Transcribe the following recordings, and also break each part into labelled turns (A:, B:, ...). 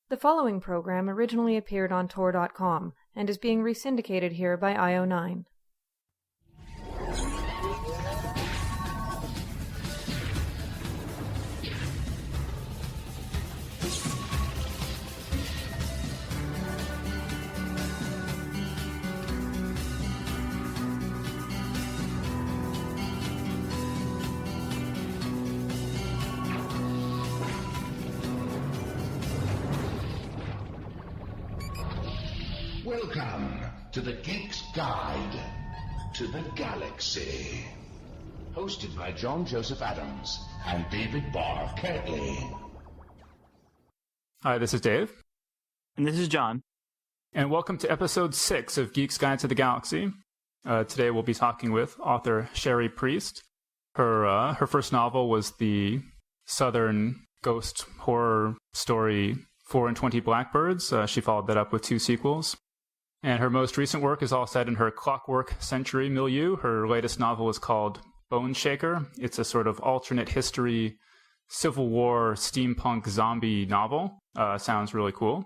A: The following program originally appeared on Tor.com and is being resyndicated here by IO9.
B: Welcome to the Geek's Guide to the Galaxy. Hosted by John Joseph Adams and David Barr Kirtley.
C: Hi, this is Dave.
D: And this is John.
C: And welcome to episode 6 of Geek's Guide to the Galaxy. Today we'll be talking with author Cherie Priest. Her first novel was the Southern ghost horror story 4 and 20 Blackbirds. She followed that up with 2 sequels. And her most recent work is all set in her Clockwork Century milieu. Her latest novel is called Bone Shaker. It's a sort of alternate history, Civil War, steampunk zombie novel. Sounds really cool.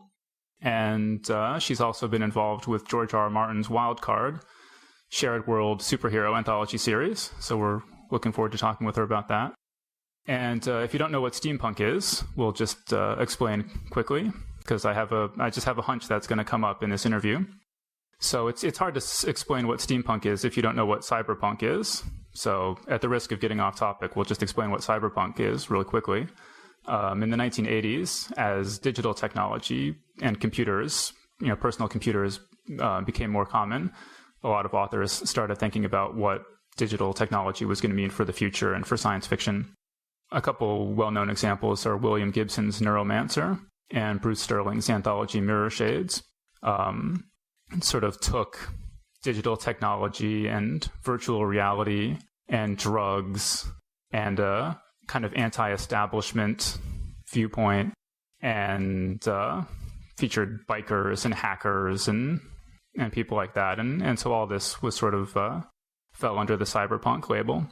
C: And she's also been involved with George R. R. Martin's Wildcard, Shared World superhero anthology series. So we're looking forward to talking with her about that. And if you don't know what steampunk is, we'll just explain quickly, because I just have a hunch that's going to come up in this interview. So it's hard to explain what steampunk is if you don't know what cyberpunk is. So at the risk of getting off topic, we'll just explain what cyberpunk is really quickly. In the 1980s, as digital technology and computers, personal computers became more common, a lot of authors started thinking about what digital technology was going to mean for the future and for science fiction. A couple well-known examples are William Gibson's Neuromancer and Bruce Sterling's anthology Mirror Shades. Sort of took digital technology and virtual reality and drugs and a kind of anti-establishment viewpoint and featured bikers and hackers and people like that. And so all this was sort of fell under the cyberpunk label.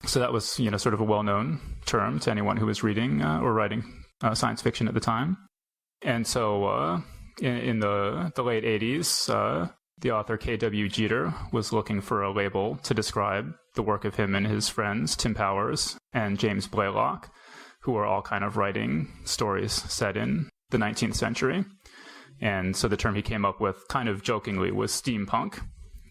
C: So that was, sort of a well-known term to anyone who was reading or writing science fiction at the time. And so in the late 80s, the author K.W. Jeter was looking for a label to describe the work of him and his friends, Tim Powers and James Blaylock, who were all kind of writing stories set in the 19th century. And so the term he came up with kind of jokingly was steampunk,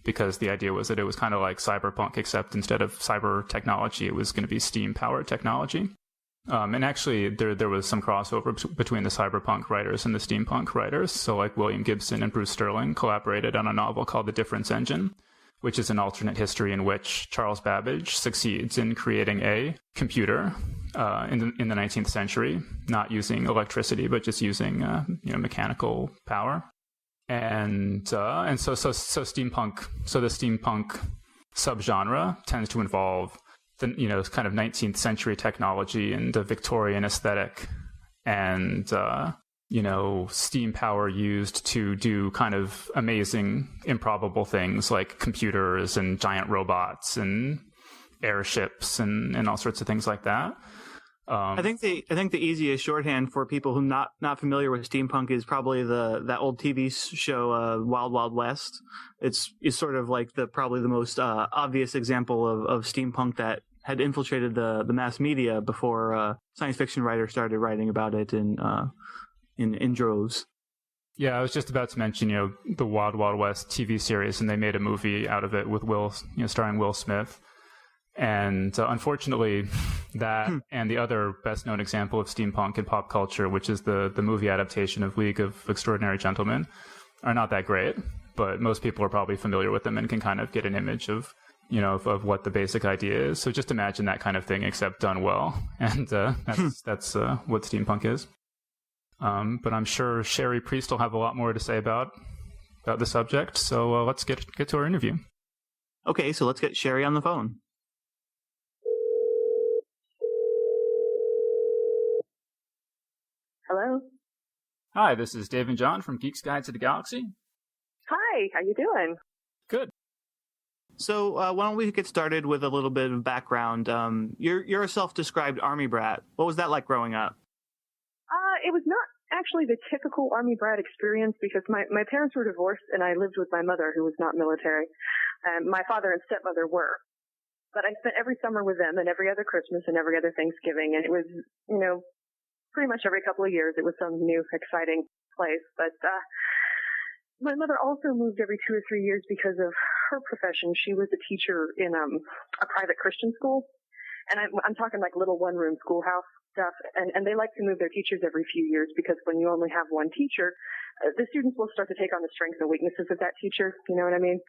C: because the idea was that it was kind of like cyberpunk, except instead of cyber technology, it was going to be steam-powered technology. And actually, there was some crossover between the cyberpunk writers and the steampunk writers. So like William Gibson and Bruce Sterling collaborated on a novel called The Difference Engine, which is an alternate history in which Charles Babbage succeeds in creating a computer in the 19th century, not using electricity, but just using mechanical power. And so steampunk. So the steampunk subgenre tends to involve the kind of 19th century technology and the Victorian aesthetic, and steam power used to do kind of amazing, improbable things like computers and giant robots and airships and all sorts of things like that.
D: I think the easiest shorthand for people who not familiar with steampunk is probably that old TV show Wild Wild West. It's sort of like probably the most obvious example of steampunk that had infiltrated the mass media before science fiction writers started writing about it in droves.
C: Yeah, I was just about to mention the Wild Wild West TV series, and they made a movie out of it with starring Will Smith. And unfortunately, that and the other best-known example of steampunk in pop culture, which is the movie adaptation of League of Extraordinary Gentlemen, are not that great. But most people are probably familiar with them and can kind of get an image of what the basic idea is. So just imagine that kind of thing, except done well. And that's what steampunk is. But I'm sure Cherie Priest will have a lot more to say about the subject. So let's get to our interview.
D: Okay, so let's get Cherie on the phone.
E: Hello.
C: Hi, this is Dave and John from Geek's Guide to the Galaxy.
E: Hi, how you doing?
C: Good.
D: So why don't we get started with a little bit of background? You're a self-described army brat. What was that like growing up?
E: It was not actually the typical Army brat experience because my parents were divorced and I lived with my mother who was not military. My father and stepmother were. But I spent every summer with them and every other Christmas and every other Thanksgiving. And it was, pretty much every couple of years it was some new, exciting place. But my mother also moved every 2 or 3 years because of her profession. She was a teacher in a private Christian school. And I'm talking like little one-room schoolhouse stuff. And they like to move their teachers every few years because when you only have one teacher, the students will start to take on the strengths and weaknesses of that teacher. You know what I mean?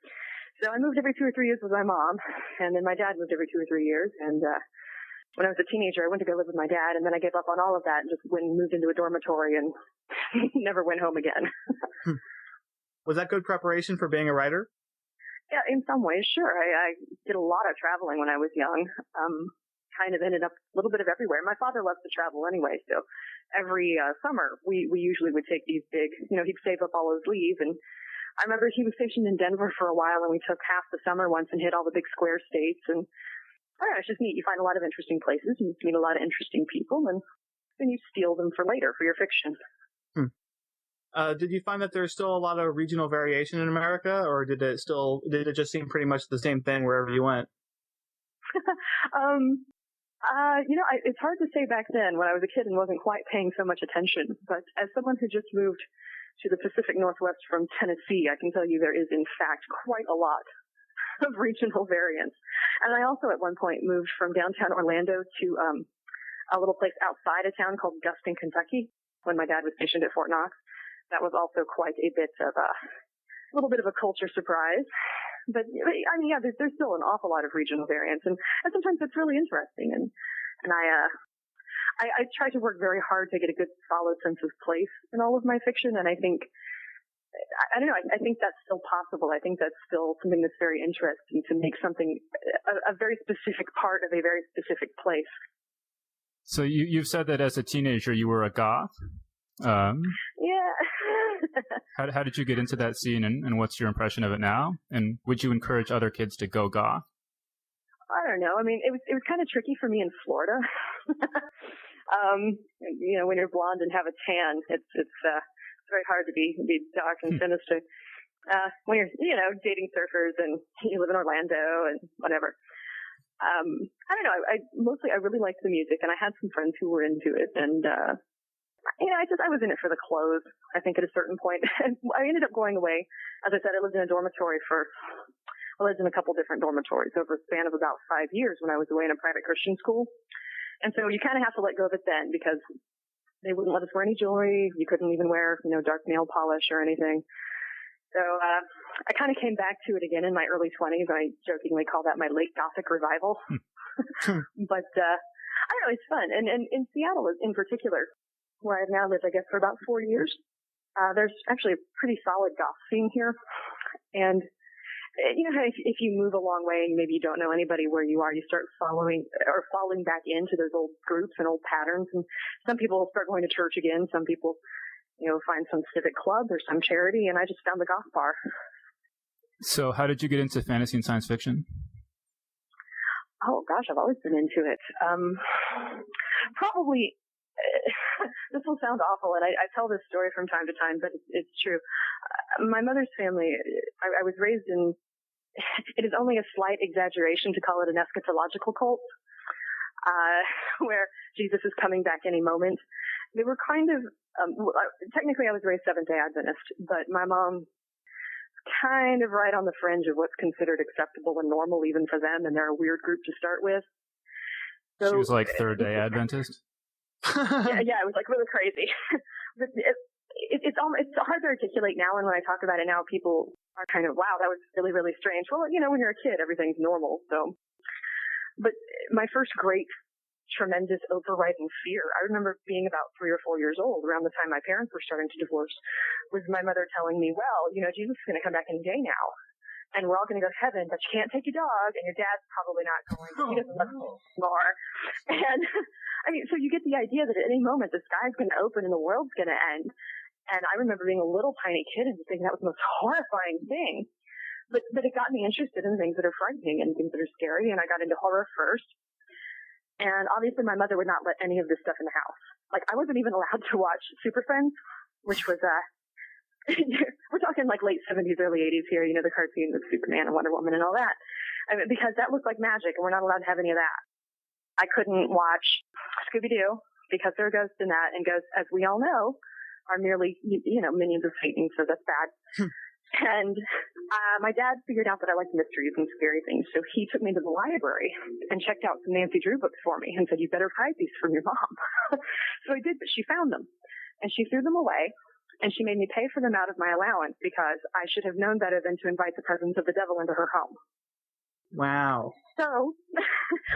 E: So I moved every 2 or 3 years with my mom, and then my dad moved every 2 or 3 years. And when I was a teenager, I went to go live with my dad, and then I gave up on all of that and just moved into a dormitory and never went home again.
D: Was that good preparation for being a writer?
E: Yeah, in some ways, sure. I did a lot of traveling when I was young. Kind of ended up a little bit of everywhere. My father loves to travel anyway, so every summer we usually would take these big, he'd save up all his leave. And I remember he was stationed in Denver for a while, and we took half the summer once and hit all the big square states. And I don't know, it's just neat. You find a lot of interesting places, and you meet a lot of interesting people, and then you steal them for later for your fiction.
D: Did you find that there's still a lot of regional variation in America, or did it just seem pretty much the same thing wherever you went?
E: It's hard to say back then when I was a kid and wasn't quite paying so much attention. But as someone who just moved to the Pacific Northwest from Tennessee, I can tell you there is, in fact, quite a lot of regional variance. And I also at one point moved from downtown Orlando to a little place outside of town called Gustin, Kentucky, when my dad was stationed at Fort Knox. That was also quite a bit of a little bit of a culture surprise. But I mean, yeah, there's still an awful lot of regional variance, and sometimes it's really interesting. And I try to work very hard to get a good, solid sense of place in all of my fiction. And I think, I don't know, I think that's still possible. I think that's still something that's very interesting to make something a very specific part of a very specific place.
C: So you've said that as a teenager you were a goth.
E: Yeah.
C: How did you get into that scene, and what's your impression of it now? And would you encourage other kids to go goth?
E: I don't know. I mean, it was kind of tricky for me in Florida. When you're blonde and have a tan, it's very hard to be dark and sinister. When you're, dating surfers and you live in Orlando and whatever. I don't know. I really liked the music, and I had some friends who were into it, and I was in it for the clothes, I think, at a certain point. And I ended up going away. As I said, I lived in a dormitory I lived in a couple different dormitories over a span of about 5 years when I was away in a private Christian school. And so you kind of have to let go of it then because they wouldn't let us wear any jewelry. You couldn't even wear, dark nail polish or anything. So I kind of came back to it again in my early 20s. I jokingly call that my late Gothic revival. But I don't know, it's fun. And in Seattle in particular, where I've now lived, I guess, for about 4 years, there's actually a pretty solid goth scene here. And, if you move a long way and maybe you don't know anybody where you are, you start falling back into those old groups and old patterns. And some people start going to church again. Some people, find some civic club or some charity. And I just found the goth bar. So
C: how did you get into fantasy and science fiction?
E: Oh, gosh, I've always been into it. Probably... this will sound awful, and I tell this story from time to time, but it's true. My mother's family, I was raised in, it is only a slight exaggeration to call it an eschatological cult, where Jesus is coming back any moment. They were kind of, technically I was raised Seventh-day Adventist, but my mom kind of right on the fringe of what's considered acceptable and normal even for them, and they're a weird group to start with. So,
C: she was like Third-day Adventist?
E: Yeah, it was like really crazy. But it's hard to articulate now, and when I talk about it now, people are kind of, wow, that was really, really strange. Well, when you're a kid, everything's normal. So, but my first great, tremendous overriding fear, I remember being about 3 or 4 years old, around the time my parents were starting to divorce, was my mother telling me, well, Jesus is going to come back any day now. And we're all going to go to heaven, but you can't take your dog, and your dad's probably not going. He doesn't love you anymore. And I mean, so you get the idea that at any moment the sky's going to open and the world's going to end. And I remember being a little tiny kid and thinking that was the most horrifying thing. But it got me interested in things that are frightening and things that are scary. And I got into horror first. And obviously my mother would not let any of this stuff in the house. Like, I wasn't even allowed to watch Super Friends, which was, we're talking like late 70s, early 80s here, you know, the cartoon with Superman and Wonder Woman and all that. I mean, because that looked like magic, and we're not allowed to have any of that. I couldn't watch Scooby-Doo because there are ghosts in that, and ghosts, as we all know, are merely, you know, minions of Satan, so that's bad. And my dad figured out that I liked mysteries and scary things, so he took me to the library and checked out some Nancy Drew books for me and said, "You better hide these from your mom." So I did, but she found them, and she threw them away, and she made me pay for them out of my allowance because I should have known better than to invite the presence of the devil into her home.
D: Wow.
E: So,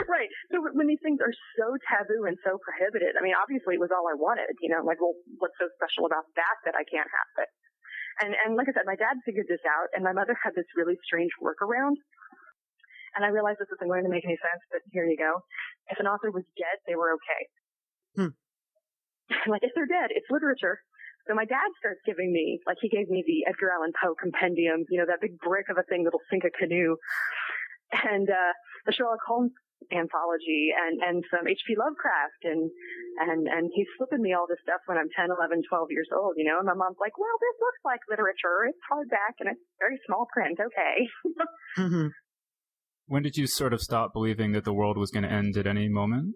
E: right. So when these things are so taboo and so prohibited, I mean, obviously it was all I wanted, you know, like, well, what's so special about that I can't have it? And like I said, my dad figured this out, and my mother had this really strange workaround. And I realized this isn't going to make any sense, but here you go. If an author was dead, they were okay. Like, if they're dead, it's literature. So my dad starts giving me, like, he gave me the Edgar Allan Poe compendium, you know, that big brick of a thing that'll sink a canoe. And the Sherlock Holmes anthology and some H.P. Lovecraft and he's flipping me all this stuff when I'm 10, 11, 12 years old, you know, and my mom's like, "Well, this looks like literature. It's hardback and it's very small print. Okay."
D: Mm-hmm.
C: When did you sort of stop believing that the world was going to end at any moment?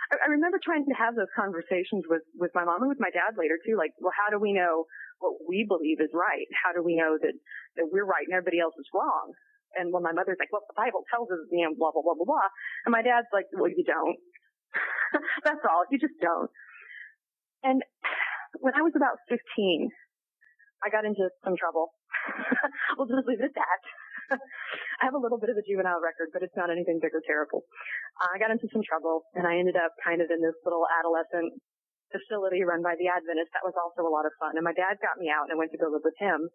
E: I remember trying to have those conversations with my mom and with my dad later too. Like, well, how do we know what we believe is right? How do we know that we're right and everybody else is wrong? And when my mother's like, "Well, the Bible tells us, you know, blah, blah, blah, blah, blah." And my dad's like, "Well, you don't." That's all. You just don't. And when I was about 15, I got into some trouble. We'll just leave it at that. I have a little bit of a juvenile record, but it's not anything big or terrible. I got into some trouble, and I ended up kind of in this little adolescent facility run by the Adventists. That was also a lot of fun. And my dad got me out, and I went to go live with him.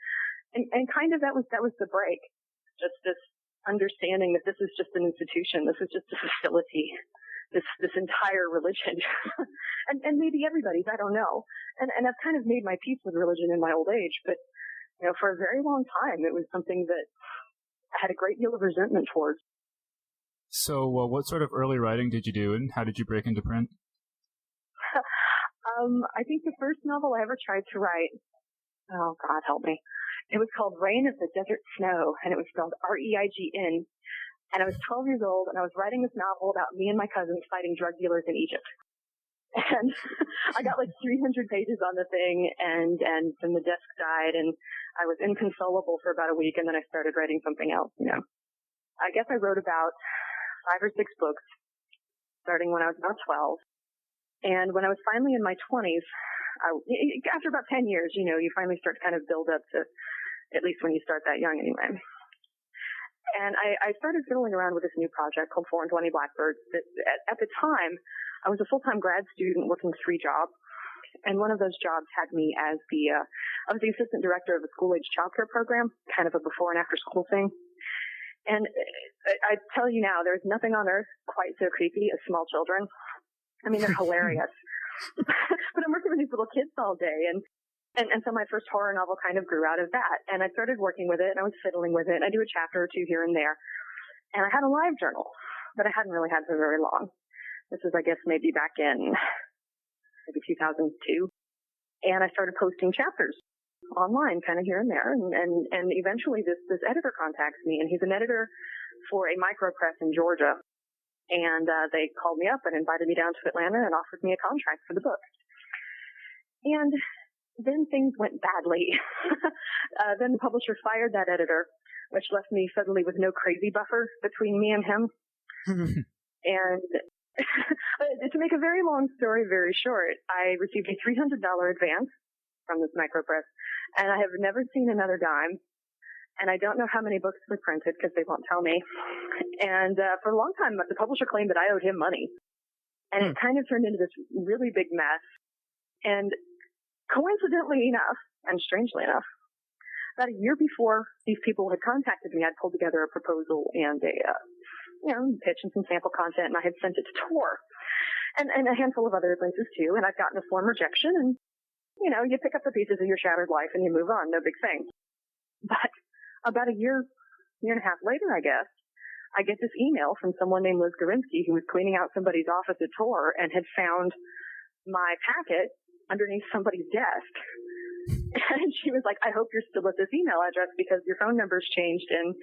E: And kind of that was the break. Just this understanding that this is just an institution. This is just a facility. This entire religion. and maybe everybody's, I don't know. And I've kind of made my peace with religion in my old age, but, you know, for a very long time, it was something that I had a great deal of resentment towards.
C: So what sort of early writing did you do, and how did you break into print?
E: I think the first novel I ever tried to write, oh, God help me, it was called Reign of the Desert Snow, and it was spelled R-E-I-G-N. And I was 12 years old, and I was writing this novel about me and my cousins fighting drug dealers in Egypt. And I got like 300 pages on the thing, and then the desk died, and I was inconsolable for about a week, and then I started writing something else, you know. I guess I wrote about 5 or 6 books, starting when I was about 12. And when I was finally in my 20s, after about 10 years, you know, you finally start to kind of build up to, at least when you start that young anyway. And I started fiddling around with this new project called 420 Blackbirds. At the time, I was a full-time grad student working 3 jobs. And one of those jobs had me as I was the assistant director of a school-age childcare program, kind of a before and after school thing. And I tell you now, there's nothing on earth quite so creepy as small children. I mean, they're hilarious. But I'm working with these little kids all day, and so my first horror novel kind of grew out of that. And I started working with it, and I was fiddling with it, and I do a chapter or 2 here and there. And I had a live journal, but I hadn't really had for very long. This was, I guess, maybe back in maybe 2002. And I started posting chapters online kind of here and there. And eventually this editor contacts me, and he's an editor for a micropress in Georgia. And they called me up and invited me down to Atlanta and offered me a contract for the book. And then things went badly. Then the publisher fired that editor, which left me suddenly with no crazy buffer between me and him. And to make a very long story very short, I received a $300 advance from this micropress, and I have never seen another dime. And I don't know how many books were printed because they won't tell me. And for a long time, the publisher claimed that I owed him money. And it kind of turned into this really big mess. And coincidentally enough, and strangely enough, about a year before these people had contacted me, I'd pulled together a proposal and a pitch and some sample content, and I had sent it to Tor and a handful of other places too. And I've gotten a form rejection, and you know, you pick up the pieces of your shattered life and you move on, no big thing. But about a year and a half later, I guess, I get this email from someone named Liz Gorinsky who was cleaning out somebody's office at Tor and had found my packet underneath somebody's desk. And she was like, I hope you're still at this email address because your phone number's changed and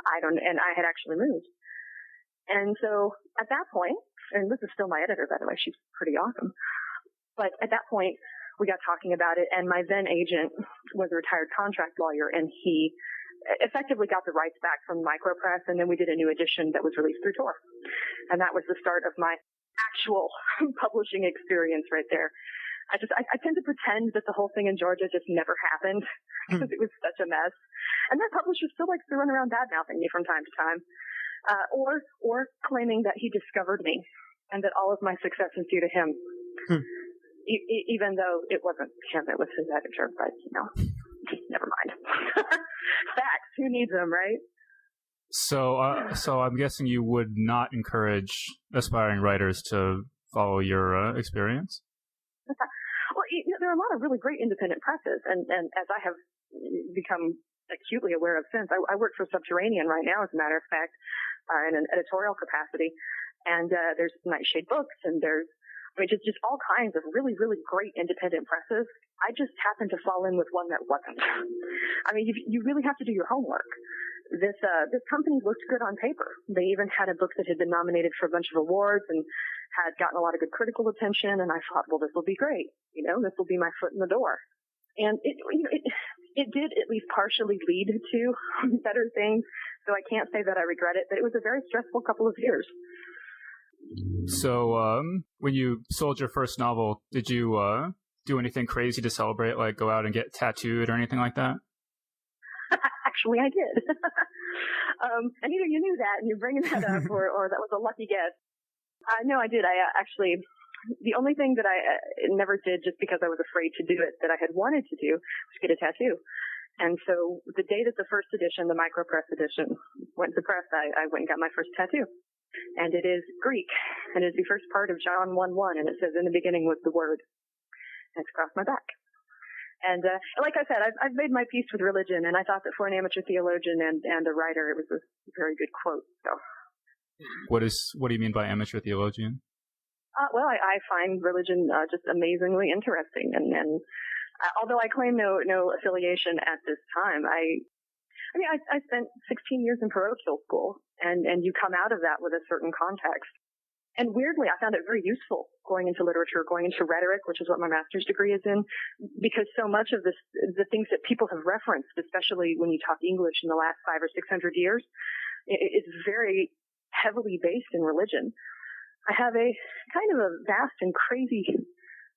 E: I had actually moved. And so at that point, and this is still my editor, by the way, she's pretty awesome. But at that point, we got talking about it, and my then agent was a retired contract lawyer, and he effectively got the rights back from Micropress, and then we did a new edition that was released through Tor. And that was the start of my actual publishing experience right there. I tend to pretend that the whole thing in Georgia just never happened because it was such a mess. And that publisher still likes to run around bad-mouthing me from time to time, or claiming that he discovered me and that all of my success is due to him, even though it wasn't him, it was his editor. But, just never mind. Facts, who needs them, right?
C: So I'm guessing you would not encourage aspiring writers to follow your experience?
E: Well, there are a lot of really great independent presses, and as I have become acutely aware of since, I work for Subterranean right now, as a matter of fact, in an editorial capacity, and there's Nightshade Books, and there's just all kinds of really, really great independent presses. I just happened to fall in with one that wasn't. You really have to do your homework. This company looked good on paper. They even had a book that had been nominated for a bunch of awards and had gotten a lot of good critical attention. And I thought, well, this will be great. This will be my foot in the door. And it did at least partially lead to better things. So I can't say that I regret it, but it was a very stressful couple of years.
C: So when you sold your first novel, did you do anything crazy to celebrate, like go out and get tattooed or anything like that?
E: Actually, I did. And either you knew that and you're bringing that up, or that was a lucky guess. No, I did. The only thing that I never did, just because I was afraid to do it, that I had wanted to do, was get a tattoo. And so the day that the first edition, the Micropress edition, went to press, I went and got my first tattoo. And it is Greek, and it's the first part of John 1:1, and it says, in the beginning was the Word. And it's across my back. And like I said, I've made my peace with religion, and I thought that for an amateur theologian and a writer, it was a very good quote. So,
C: what do you mean by amateur theologian?
E: Well, I find religion just amazingly interesting, and although I claim no affiliation at this time, I spent 16 years in parochial school, and you come out of that with a certain context. And weirdly, I found it very useful going into literature, going into rhetoric, which is what my master's degree is in, because so much of the things that people have referenced, especially when you talk English in the last 500 or 600 years, is very heavily based in religion. I have a kind of a vast and crazy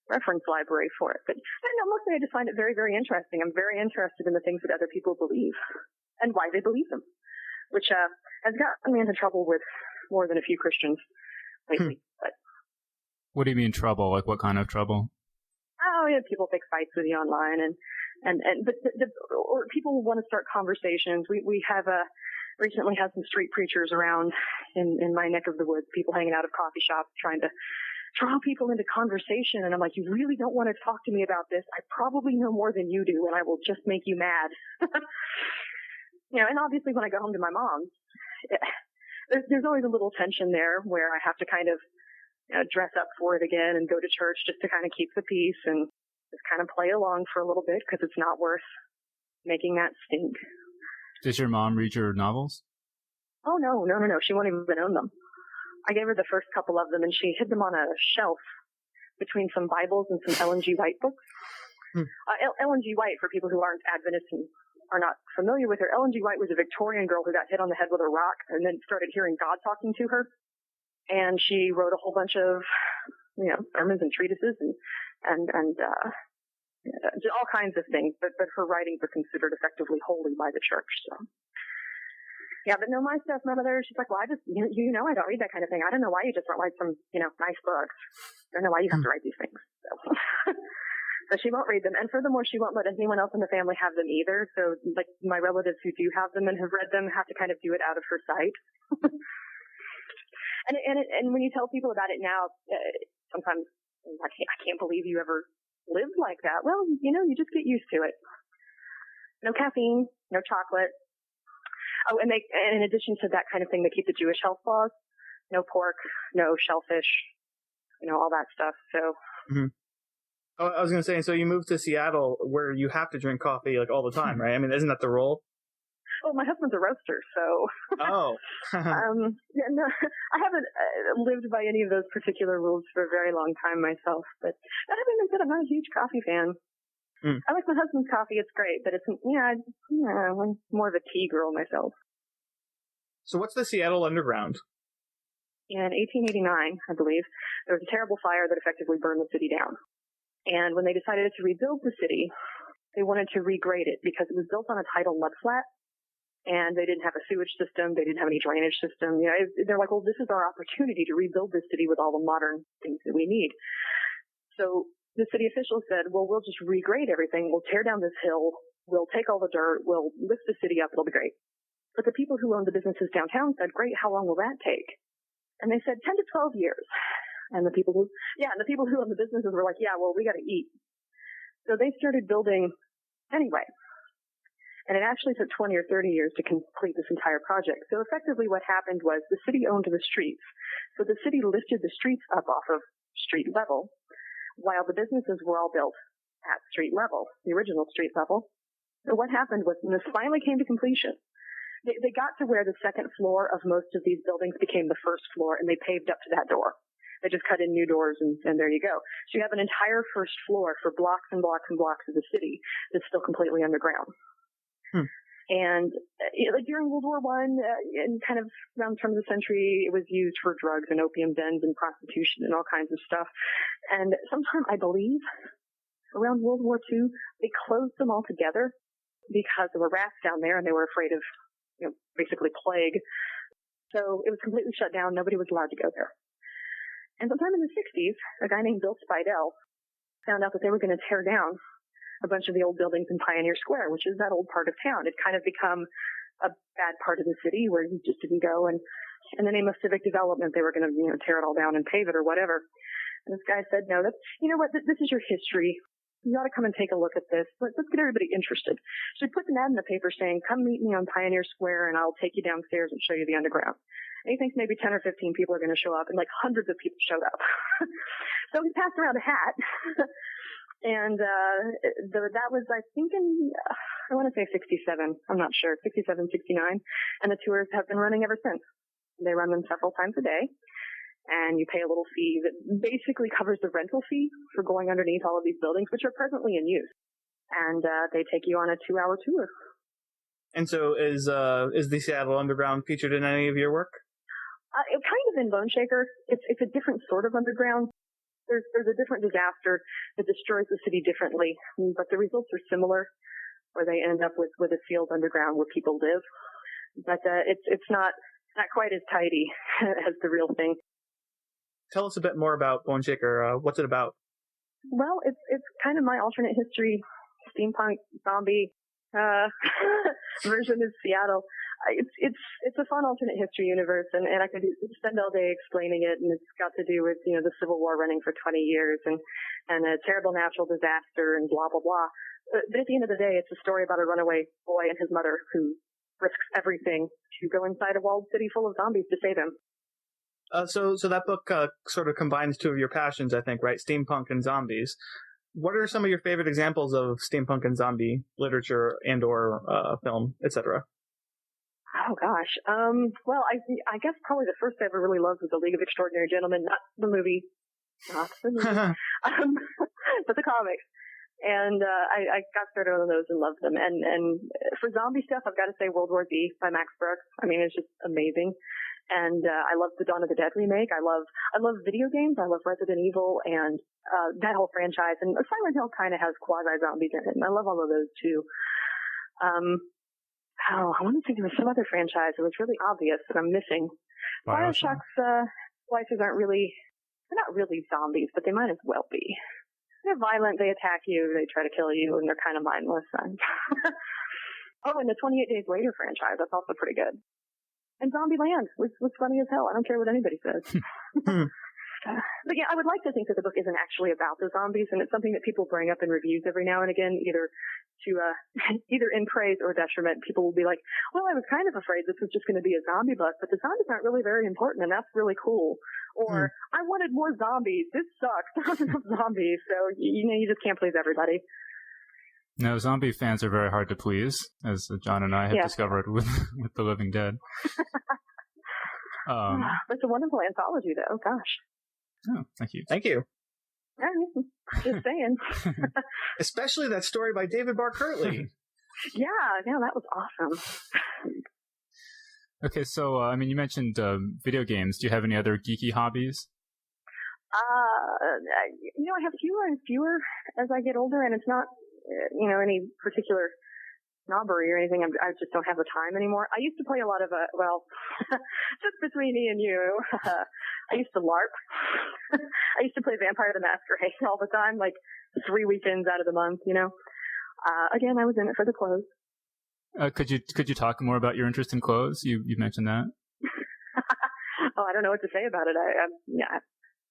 E: reference library for it, but mostly I just find it very, very interesting. I'm very interested in the things that other people believe and why they believe them, which has gotten me into trouble with more than a few Christians lately. But
C: what do you mean trouble? Like what kind of trouble?
E: Oh, yeah, people pick fights with you online, or people want to start conversations. We have recently had some street preachers around in my neck of the woods, people hanging out of coffee shops trying to draw people into conversation. And I'm like, you really don't want to talk to me about this? I probably know more than you do, and I will just make you mad. And obviously when I go home to my mom, there's always a little tension there where I have to kind of dress up for it again and go to church just to kind of keep the peace and just kind of play along for a little bit because it's not worth making that stink.
C: Does your mom read your novels?
E: Oh, no. She won't even own them. I gave her the first couple of them, and she hid them on a shelf between some Bibles and some Ellen G. White books. Ellen G. White, for people who aren't Adventists and are not familiar with her, Ellen G. White was a Victorian girl who got hit on the head with a rock and then started hearing God talking to her. And she wrote a whole bunch of, sermons and treatises and all kinds of things. But her writings are considered effectively holy by the church. So, yeah, but no, my stuff, my mother, she's like, well, I just, I don't read that kind of thing. I don't know why you just don't write some, nice books. I don't know why you have to write these things. So. So she won't read them. And furthermore, she won't let anyone else in the family have them either. So, like, my relatives who do have them and have read them have to kind of do it out of her sight. And when you tell people about it now, sometimes I can't believe you ever lived like that. Well, you just get used to it. No caffeine, no chocolate. Oh, and in addition to that kind of thing, they keep the Jewish health laws. No pork, no shellfish, all that stuff. So.
D: Mm-hmm. Oh, I was going to say, so you moved to Seattle where you have to drink coffee like all the time, right? I mean, isn't that the rule?
E: Well, my husband's a roaster, so.
D: Oh.
E: Yeah, no, I haven't lived by any of those particular rules for a very long time myself. But that having been said, I'm not a huge coffee fan.
D: Mm.
E: I like my husband's coffee; it's great, but I'm more of a tea girl myself.
D: So, what's the Seattle Underground?
E: In 1889, I believe, there was a terrible fire that effectively burned the city down. And when they decided to rebuild the city, they wanted to regrade it because it was built on a tidal mudflat, and they didn't have a sewage system, they didn't have any drainage system. They're like, well, this is our opportunity to rebuild this city with all the modern things that we need. So the city officials said, well, we'll just regrade everything. We'll tear down this hill. We'll take all the dirt. We'll lift the city up. It'll be great. But the people who owned the businesses downtown said, great, how long will that take? And they said 10 to 12 years. And the people who owned the businesses were like, yeah, well, we got to eat. So they started building anyway. And it actually took 20 or 30 years to complete this entire project. So effectively what happened was the city owned the streets. So the city lifted the streets up off of street level while the businesses were all built at street level, the original street level. So what happened was when this finally came to completion, they got to where the second floor of most of these buildings became the first floor, and they paved up to that door. They just cut in new doors, and there you go. So you have an entire first floor for blocks and blocks and blocks of the city that's still completely underground. And during World War I, and kind of around the turn of the century, it was used for drugs and opium dens and prostitution and all kinds of stuff. And sometime, I believe, around World War II, they closed them all together because there were rats down there, and they were afraid of, basically plague. So it was completely shut down. Nobody was allowed to go there. And sometime in the 60s, a guy named Bill Spidell found out that they were going to tear down a bunch of the old buildings in Pioneer Square, which is that old part of town. It kind of become a bad part of the city where you just didn't go. And in the name of civic development, they were going to, tear it all down and pave it or whatever. And this guy said, no, this is your history. You ought to come and take a look at this. Let's get everybody interested. So he put an ad in the paper saying, come meet me on Pioneer Square and I'll take you downstairs and show you the underground. And he thinks maybe 10 or 15 people are going to show up, and like hundreds of people showed up. So he passed around a hat. And that was, I think, I want to say 67. I'm not sure. 67, 69. And the tours have been running ever since. They run them several times a day. And you pay a little fee that basically covers the rental fee for going underneath all of these buildings, which are presently in use. And they take you on a 2-hour tour.
D: And so is the Seattle Underground featured in any of your work?
E: Kind of in Bone Shaker. It's a different sort of underground. There's a different disaster that destroys the city differently, but the results are similar, where they end up with a sealed underground where people live. But it's not quite as tidy as the real thing.
D: Tell us a bit more about Bone Shaker. What's it about?
E: Well, it's kind of my alternate history, steampunk zombie version of Seattle. It's a fun alternate history universe, and I could spend all day explaining it. And it's got to do with the Civil War running for 20 years and a terrible natural disaster and blah blah blah. But at the end of the day, it's a story about a runaway boy and his mother who risks everything to go inside a walled city full of zombies to save him.
D: So that book sort of combines two of your passions, I think, right? Steampunk and zombies. What are some of your favorite examples of steampunk and zombie literature and/or film, etc.?
E: Oh gosh. Well, I guess probably the first I ever really loved was The League of Extraordinary Gentlemen, not the movie, but the comics. And I got started on those and loved them. And for zombie stuff, I've got to say World War Z by Max Brooks. I mean, it's just amazing. And I love the Dawn of the Dead remake. I love video games. I love Resident Evil and that whole franchise. And Silent Hill kind of has quasi-zombies in it, and I love all of those too. I want to think there was some other franchise that was really obvious that I'm missing. Bioshock's splices they're not really zombies, but they might as well be. They're violent, they attack you, they try to kill you, and they're kind of mindless. Oh, and the 28 Days Later franchise, that's also pretty good. And Zombieland was funny as hell. I don't care what anybody says. but yeah, I would like to think that the book isn't actually about the zombies, and it's something that people bring up in reviews every now and again, either to either in praise or detriment. People will be like, well, I was kind of afraid this was just going to be a zombie book, but the zombies aren't really very important, and that's really cool. Or I wanted more zombies. This sucks. Not enough zombies. So you just can't please everybody.
C: No, zombie fans are very hard to please, as John and I have discovered with The Living Dead.
E: It's a wonderful anthology, though. Gosh.
C: Oh, thank you.
D: Thank you.
E: Just saying.
D: Especially that story by David Barr Kirtley.
E: Yeah, that was awesome.
C: Okay, so, you mentioned video games. Do you have any other geeky hobbies?
E: I have fewer and fewer as I get older, and it's not, any particular snobbery or anything. I just don't have the time anymore. I used to play a lot of, just between me and you, I used to LARP. I used to play Vampire the Masquerade all the time, like 3 weekends out of the month, Again, I was in it for the clothes.
C: Could you talk more about your interest in clothes? You mentioned that.
E: I don't know what to say about it. I've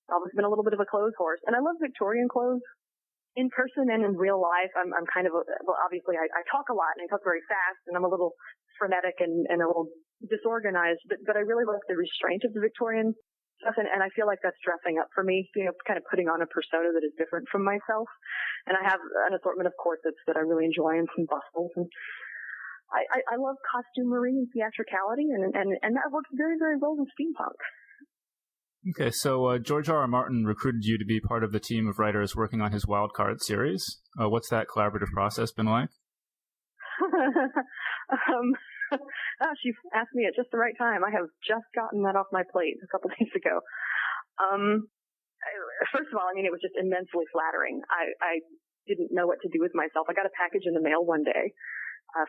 E: always been a little bit of a clothes horse, and I love Victorian clothes. In person and in real life, I'm kind of obviously I talk a lot and I talk very fast and I'm a little frenetic and a little disorganized, but I really like the restraint of the Victorian stuff, and I feel like that's dressing up for me, kind of putting on a persona that is different from myself. And I have an assortment of corsets that I really enjoy and some bustles, and I love costumery and theatricality, and that works very, very well with steampunk.
C: Okay, so George R. R. Martin recruited you to be part of the team of writers working on his Wildcard series. What's that collaborative process been like?
E: You've asked me at just the right time. I have just gotten that off my plate a couple days ago. First of all, it was just immensely flattering. I didn't know what to do with myself. I got a package in the mail one day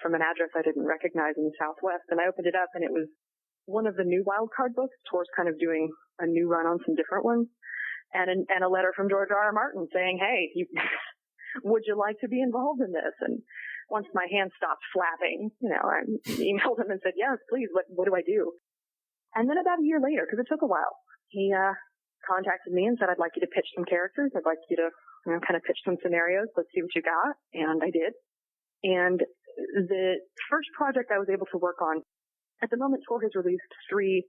E: from an address I didn't recognize in the Southwest, and I opened it up, and it was one of the new Wildcard books. Tor's kind of doing a new run on some different ones, and a letter from George R. R. Martin saying, hey, would you like to be involved in this? And once my hand stopped flapping, I emailed him and said, yes, please, what do I do? And then about a year later, because it took a while, he contacted me and said, I'd like you to pitch some characters. I'd like you to kind of pitch some scenarios. Let's see what you got. And I did. And the first project I was able to work on, at the moment, Tor has released 3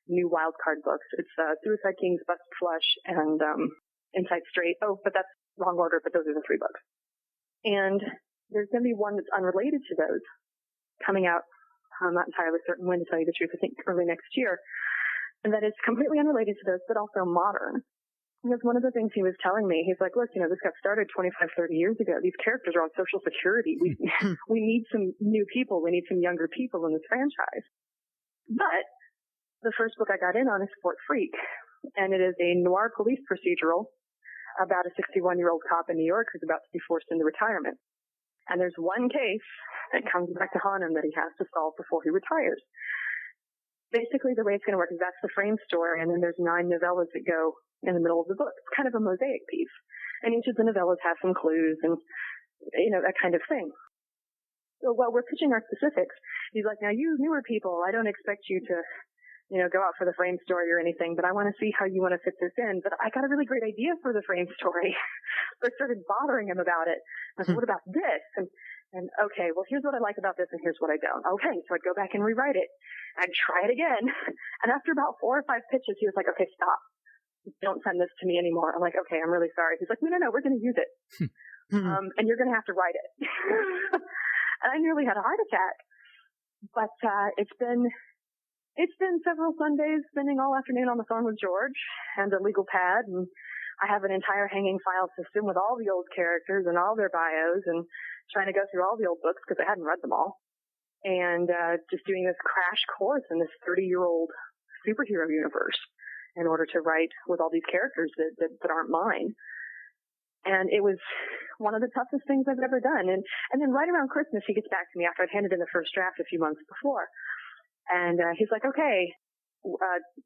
E: new Wildcard books. It's Suicide Kings, Busted Flush, and Inside Straight. Oh, but that's wrong order, but those are the 3 books. And there's going to be one that's unrelated to those coming out. I'm not entirely certain when, to tell you the truth. I think early next year. And that is completely unrelated to those, but also modern. Because one of the things he was telling me, he's like, look, this got started 25, 30 years ago. These characters are on Social Security. We need some new people. We need some younger people in this franchise. But the first book I got in on is Fort Freak, and it is a noir police procedural about a 61-year-old cop in New York who's about to be forced into retirement. And there's one case that comes back to haunt him that he has to solve before he retires. Basically, the way it's going to work is that's the frame story, and then there's 9 novellas that go in the middle of the book. It's kind of a mosaic piece. And each of the novellas has some clues and, that kind of thing. So while we're pitching our specifics, he's like, now you newer people, I don't expect you to, go out for the frame story or anything, but I want to see how you want to fit this in. But I got a really great idea for the frame story. So I started bothering him about it. I said, what about this? And okay, well, here's what I like about this and here's what I don't. Okay, so I'd go back and rewrite it. I'd try it again. And after about 4 or 5 pitches, he was like, okay, stop. Don't send this to me anymore. I'm like, okay, I'm really sorry. He's like, no, we're going to use it. And you're going to have to write it. And I nearly had a heart attack. But it's been several Sundays spending all afternoon on the phone with George and a legal pad, and I have an entire hanging file system with all the old characters and all their bios, and trying to go through all the old books because I hadn't read them all, and just doing this crash course in this 30-year-old superhero universe in order to write with all these characters that aren't mine. And it was one of the toughest things I've ever done. And then right around Christmas, he gets back to me after I'd handed in the first draft a few months before. And he's like, okay,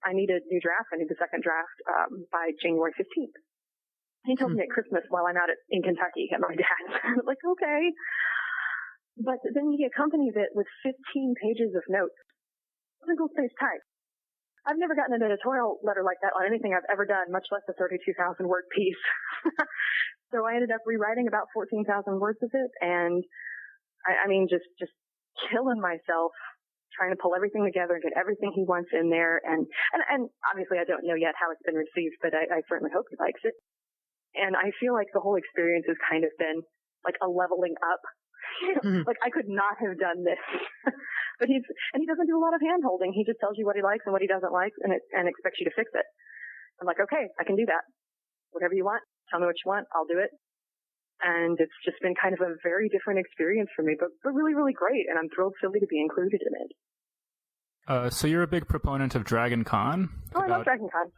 E: I need a new draft. I need the second draft by January 15th. He told me at Christmas while I'm out in Kentucky at my dad's. I'm like, okay. But then he accompanies it with 15 pages of notes, single-space type. I've never gotten an editorial letter like that on anything I've ever done, much less a 32,000 word piece. So I ended up rewriting about 14,000 words of it, and I mean, just killing myself trying to pull everything together and get everything he wants in there. And obviously I don't know yet how it's been received, but I certainly hope he likes it. And I feel like the whole experience has kind of been like a leveling up. Like I could not have done this. But he doesn't do a lot of hand holding. He just tells you what he likes and what he doesn't like and expects you to fix it. I'm like, okay, I can do that. Whatever you want, tell me what you want, I'll do it. And it's just been kind of a very different experience for me, but really, really great. And I'm thrilled silly to be included in it.
C: So you're a big proponent of Dragon Con?
E: Oh, I love Dragon Con.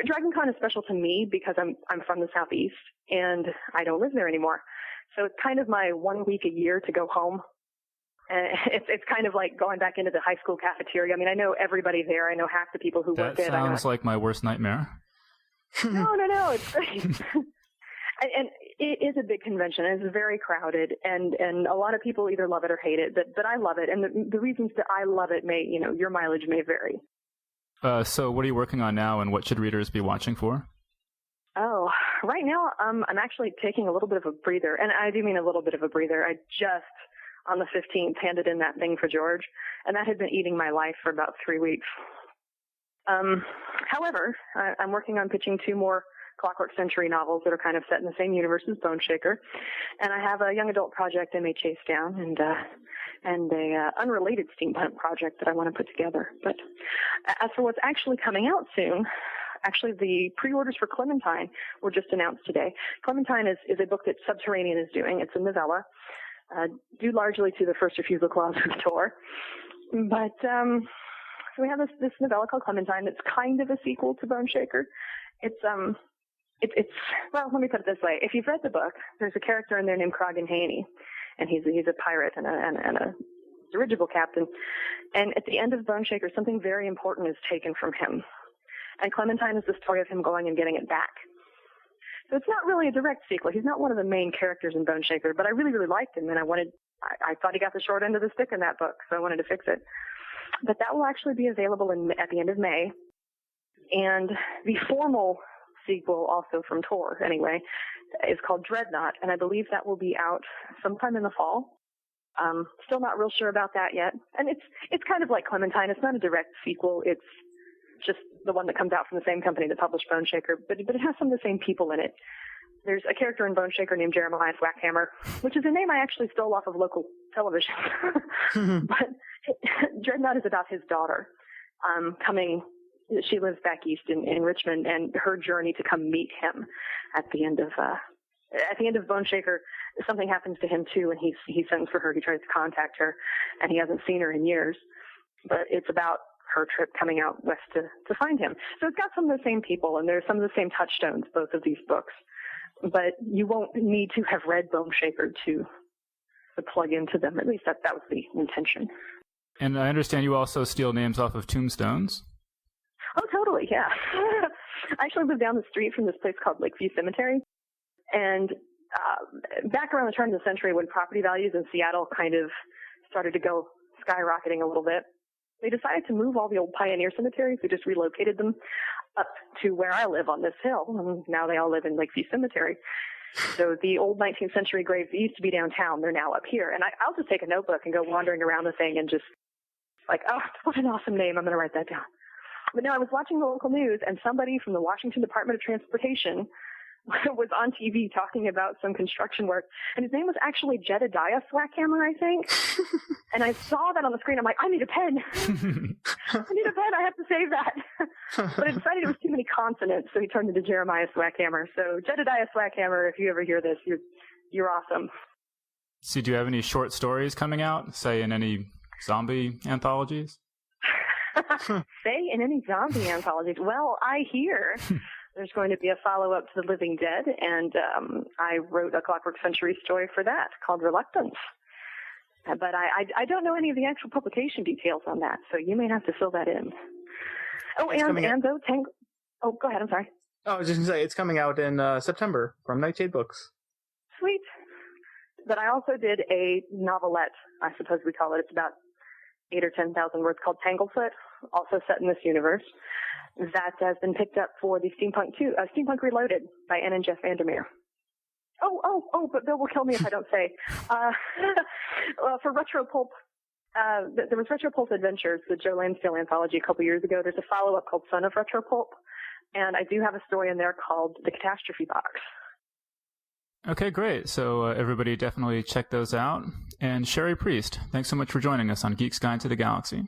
E: Dragon Con is special to me because I'm from the Southeast and I don't live there anymore. So it's kind of my 1 week a year to go home. And it's kind of like going back into the high school cafeteria. I mean, I know everybody there. I know half the people who work there.
C: That sounds like my worst nightmare.
E: No, it's great. And it is a big convention. It's very crowded, and a lot of people either love it or hate it. But I love it, and the reasons that I love it may, your mileage may vary.
C: So what are you working on now, and what should readers be watching for?
E: Oh, right now I'm actually taking a little bit of a breather, and I do mean a little bit of a breather. I just on the 15th handed in that thing for George, and that had been eating my life for about 3 weeks. However, I'm working on pitching 2 more Clockwork Century novels that are kind of set in the same universe as Bone Shaker, and I have a young adult project I may chase down, and a unrelated steampunk project that I want to put together. But as for what's actually coming out soon, actually the pre-orders for Clementine were just announced today. Clementine is a book that Subterranean is doing. It's a novella, due largely to the first refusal clause of Tor. But so we have this novella called Clementine that's kind of a sequel to Bone Shaker. It's well, let me put it this way. If you've read the book, there's a character in there named Croghan Haney, and he's a pirate and a dirigible captain. And at the end of Bone Shaker, something very important is taken from him. And Clementine is the story of him going and getting it back. So it's not really a direct sequel. He's not one of the main characters in Bone Shaker, but I really, really liked him, and I thought he got the short end of the stick in that book, so I wanted to fix it. But that will actually be available at the end of May. And the formal sequel, also from Tor anyway, is called Dreadnought, and I believe that will be out sometime in the fall. Still not real sure about that yet. And it's kind of like Clementine. It's not a direct sequel. It's just the one that comes out from the same company that published Bone Shaker, but it has some of the same people in it. There's a character in Bone Shaker named Jeremiah Swackhammer, which is a name I actually stole off of local television. But Dreadnought is about his daughter coming. She lives back east in Richmond, and her journey to come meet him at the end of Bone Shaker. Something happens to him too, and he sends for her. He tries to contact her, and he hasn't seen her in years. But it's about her trip coming out west to find him. So it's got some of the same people, and there's some of the same touchstones, both of these books. But you won't need to have read Bone Shaker to plug into them. At least that was the intention.
C: And I understand you also steal names off of tombstones.
E: Oh, totally, yeah. I actually live down the street from this place called Lakeview Cemetery. And back around the turn of the century, when property values in Seattle kind of started to go skyrocketing a little bit, they decided to move all the old pioneer cemeteries. They just relocated them up to where I live on this hill, and now they all live in Lakeview Cemetery. So the old 19th century graves that used to be downtown, they're now up here. And I'll just take a notebook and go wandering around the thing and just like, oh, what an awesome name. I'm going to write that down. But no, I was watching the local news, and somebody from the Washington Department of Transportation was on TV talking about some construction work, and his name was actually Jedediah Swackhammer, I think. And I saw that on the screen. I'm like, I need a pen. I need a pen. I have to save that. But I decided it was too many consonants, so he turned into Jeremiah Swackhammer. So Jedediah Swackhammer, if you ever hear this, you're awesome.
C: So do you have any short stories coming out, say in any zombie anthologies?
E: Say in any zombie anthologies? Well, I hear there's going to be a follow-up to The Living Dead, and I wrote a Clockwork Century story for that called Reluctance. But I don't know any of the actual publication details on that, so you may have to fill that in. Oh, go ahead, I'm sorry.
D: Oh, I was just going to say, it's coming out in September from Nightshade Books.
E: Sweet. But I also did a novelette, I suppose we call it. It's about 8,000 or 10,000 words, called Tanglefoot, also set in this universe, that has been picked up for the Steampunk Reloaded by Ann and Jeff Vandermeer. But Bill will kill me if I don't say. For Retro Pulp, there was Retro Pulp Adventures, the Joe Lansdale anthology a couple years ago. There's a follow-up called Son of Retro Pulp, and I do have a story in there called The Catastrophe Box.
C: Okay, great. So everybody definitely check those out. And Cherie Priest, thanks so much for joining us on Geek's Guide to the Galaxy.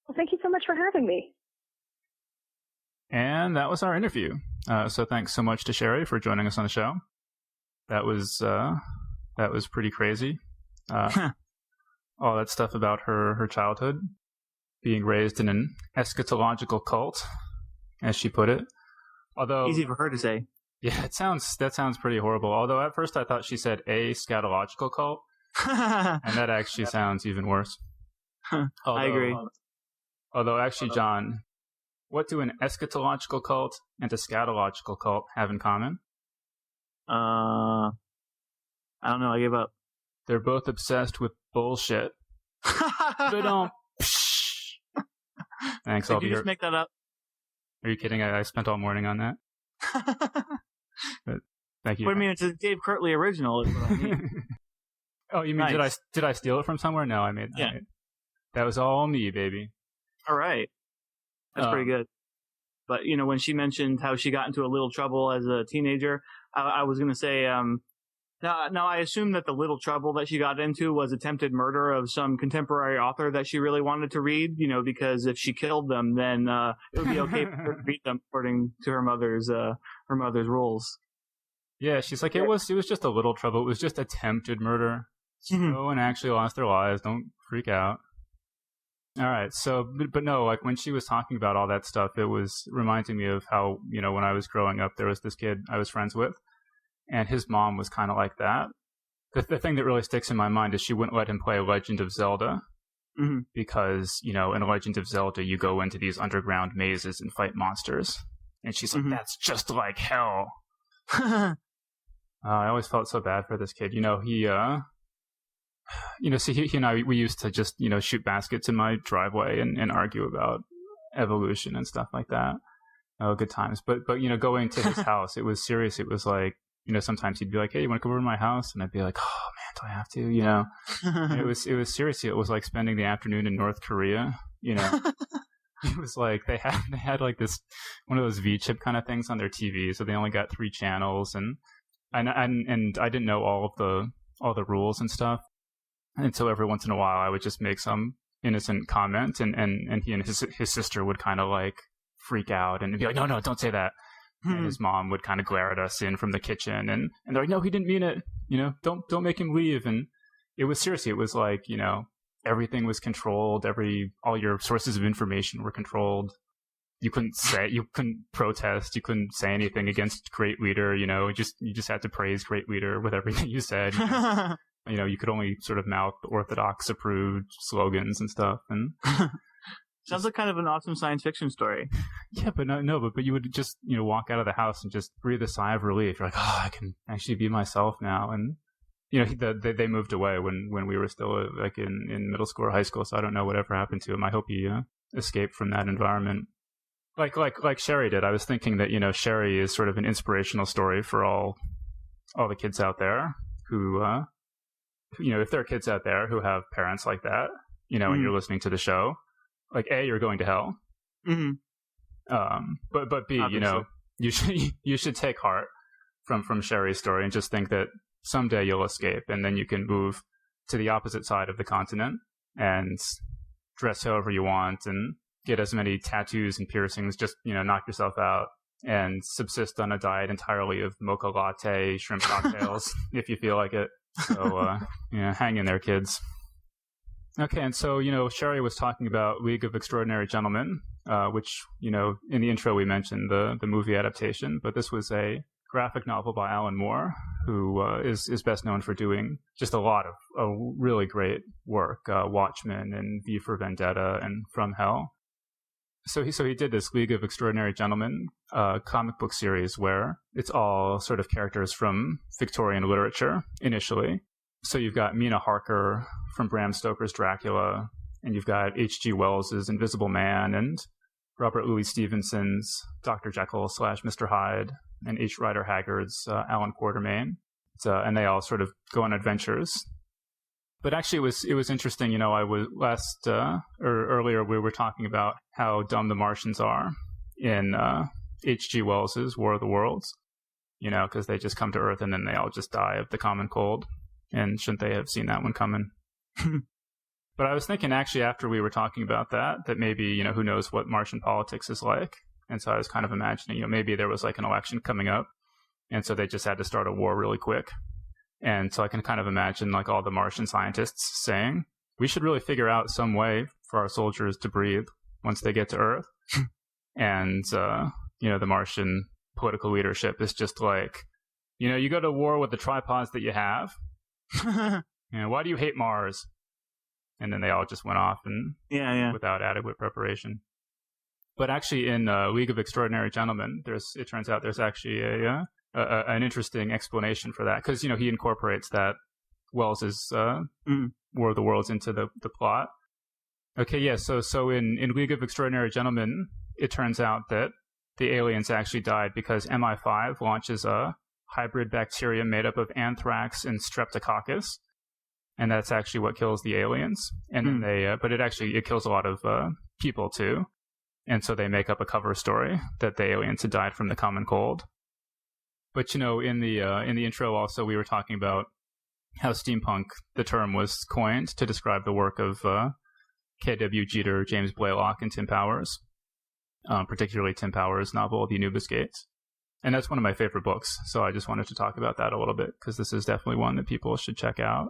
E: Well, thank you so much for having me.
C: And that was our interview. So thanks so much to Cherie for joining us on the show. That was pretty crazy. All that stuff about her childhood, being raised in an eschatological cult, as she put it. Although
D: easy for her to say.
C: Yeah, that sounds pretty horrible. Although at first I thought she said a scatological cult, and that actually sounds even worse.
D: I agree.
C: Although actually, John, what do an eschatological cult and a scatological cult have in common?
D: I don't know. I gave up.
C: They're both obsessed with bullshit. Thanks.
D: Did you just make that up?
C: Are you kidding? I spent all morning on that. But thank you.
D: What do you mean? It's a Dave Kirtley original. Is what I mean.
C: Oh, you mean
D: Nice.
C: did I steal it from somewhere? No, I made that was all me, baby.
D: All right. That's pretty good. But, when she mentioned how she got into a little trouble as a teenager, I was going to say, now I assume that the little trouble that she got into was attempted murder of some contemporary author that she really wanted to read, because if she killed them, then it would be okay for her to read them according to her mother's rules.
C: Yeah, she's like, it was just a little trouble. It was just attempted murder. No one actually lost their lives. Don't freak out. All right. So, but no, like when she was talking about all that stuff, it was reminding me of how, when I was growing up, there was this kid I was friends with, and his mom was kind of like that. The thing that really sticks in my mind is she wouldn't let him play Legend of Zelda because, in Legend of Zelda, you go into these underground mazes and fight monsters. And she's like, that's just like hell. I always felt so bad for this kid. He and I, we used to just, shoot baskets in my driveway and argue about evolution and stuff like that. Oh, good times. But going to his house, it was serious. It was like, sometimes he'd be like, hey, you want to come over to my house? And I'd be like, oh man, do I have to, And it was serious. It was like spending the afternoon in North Korea, It was like they had like this, one of those V-chip kind of things on their TV. So they only got 3 channels and I didn't know all the rules and stuff. And so every once in a while I would just make some innocent comment and he and his sister would kind of like freak out and be like, no, don't say that. And his mom would kind of glare at us in from the kitchen and they're like, no, he didn't mean it. Don't make him leave. And it was seriously, it was like, everything was controlled. All your sources of information were controlled. You couldn't protest. You couldn't say anything against Great Leader. You just had to praise Great Leader with everything you said. You could only sort of mouth Orthodox approved slogans and stuff. And
D: sounds like kind of an awesome science fiction story.
C: Yeah, but but you would just walk out of the house and just breathe a sigh of relief. You're like, oh, I can actually be myself now. And they moved away when we were still like in middle school or high school. So I don't know whatever happened to him. I hope he escaped from that environment. Like Cherie did. I was thinking that Cherie is sort of an inspirational story for all the kids out there who if there are kids out there who have parents like that, and you're listening to the show, like A, you're going to hell. But B, obviously. you should take heart from Cherie's story and just think that someday you'll escape and then you can move to the opposite side of the continent and dress however you want and get as many tattoos and piercings, just, knock yourself out and subsist on a diet entirely of mocha latte, shrimp cocktails, if you feel like it. So, hang in there, kids. Okay, and so, Cherie was talking about League of Extraordinary Gentlemen, which, in the intro we mentioned the movie adaptation, but this was a graphic novel by Alan Moore, who is best known for doing just a lot of really great work, Watchmen and V for Vendetta and From Hell. So he did this League of Extraordinary Gentlemen comic book series where it's all sort of characters from Victorian literature initially. So you've got Mina Harker from Bram Stoker's Dracula, and you've got H.G. Wells's Invisible Man and Robert Louis Stevenson's Dr. Jekyll / Mr. Hyde and H. Rider Haggard's Alan Quatermain. And they all sort of go on adventures. But actually, it was interesting. You know, I was earlier we were talking about how dumb the Martians are in H.G. Wells's War of the Worlds. You know, because they just come to Earth and then they all just die of the common cold. And shouldn't they have seen that one coming? But I was thinking, actually, after we were talking about that maybe, you know, who knows what Martian politics is like. And so I was kind of imagining, you know, maybe there was like an election coming up. And so they just had to start a war really quick. And so I can kind of imagine like all the Martian scientists saying, we should really figure out some way for our soldiers to breathe once they get to Earth. And, you know, the Martian political leadership is just like, you know, you go to war with the tripods that you have. You know, why do you hate Mars? And then they all just went off and without adequate preparation. But actually, in League of Extraordinary Gentlemen, it turns out there's actually an interesting explanation for that, because, you know, he incorporates that Wells's War of the Worlds into the plot. Okay, yeah. So in League of Extraordinary Gentlemen, it turns out that the aliens actually died because MI5 launches a hybrid bacterium made up of anthrax and streptococcus. And that's actually what kills the aliens. And then but it kills a lot of people too. And so they make up a cover story that the aliens had died from the common cold. But, you know, in the intro also, we were talking about how steampunk, the term, was coined to describe the work of K.W. Jeter, James Blaylock, and Tim Powers, particularly Tim Powers' novel, The Anubis Gates. And that's one of my favorite books. So I just wanted to talk about that a little bit, because this is definitely one that people should check out.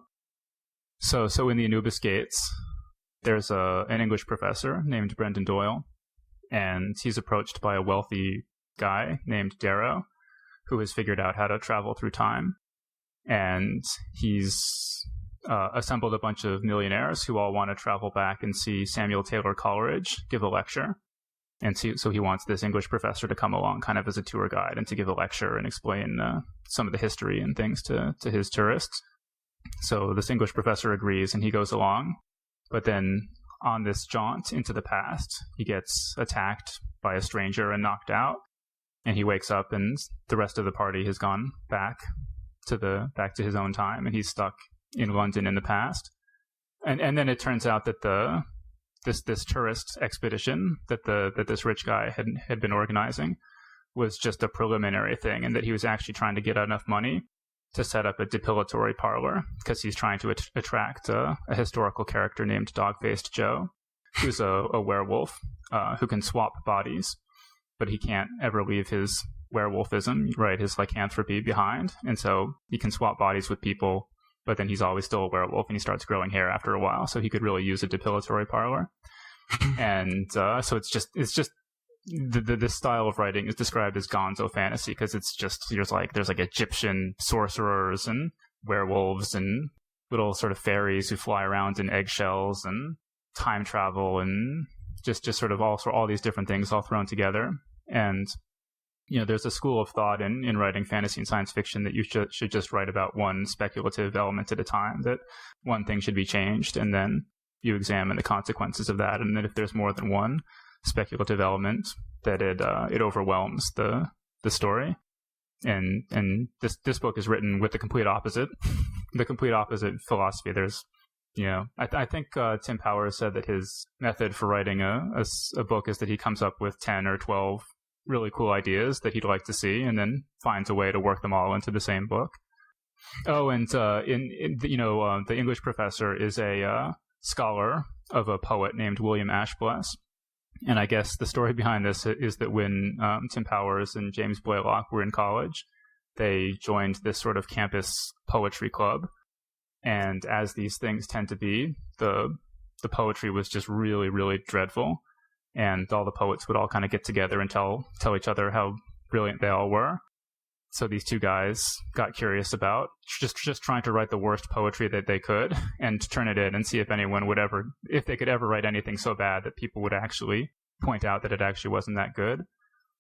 C: So in The Anubis Gates, there's an English professor named Brendan Doyle, and he's approached by a wealthy guy named Darrow, who has figured out how to travel through time. And he's assembled a bunch of millionaires who all want to travel back and see Samuel Taylor Coleridge give a lecture. And so he wants this English professor to come along kind of as a tour guide and to give a lecture and explain some of the history and things to his tourists. So this English professor agrees and he goes along. But then on this jaunt into the past, he gets attacked by a stranger and knocked out. And he wakes up and the rest of the party has gone back to his own time, and he's stuck in London in the past. And then it turns out that this tourist expedition that this rich guy had been organizing was just a preliminary thing, and that he was actually trying to get enough money to set up a depilatory parlor, because he's trying to attract a historical character named Dog-Faced Joe, who's a werewolf who can swap bodies, but he can't ever leave his werewolfism, right, his lycanthropy behind. And so he can swap bodies with people, but then he's always still a werewolf, and he starts growing hair after a while, so he could really use a depilatory parlor. And so it's just this style of writing is described as gonzo fantasy, because it's just there's like Egyptian sorcerers and werewolves and little sort of fairies who fly around in eggshells and time travel and just sort of all these different things all thrown together. And you know, there's a school of thought in writing fantasy and science fiction that you should just write about one speculative element at a time, that one thing should be changed, and then you examine the consequences of that, and that if there's more than one speculative element, that it overwhelms the story. And this book is written with the complete opposite philosophy. There's, you know, I think Tim Powers said that his method for writing a book is that he comes up with 10 or 12 really cool ideas that he'd like to see, and then finds a way to work them all into the same book. Oh, and the English professor is a scholar of a poet named William Ashbless. And I guess the story behind this is that when Tim Powers and James Blaylock were in college, they joined this sort of campus poetry club. And as these things tend to be, the poetry was just really, really dreadful. And all the poets would all kind of get together and tell each other how brilliant they all were. So these two guys got curious about just trying to write the worst poetry that they could and turn it in and see if anyone would if they could ever write anything so bad that people would actually point out that it actually wasn't that good.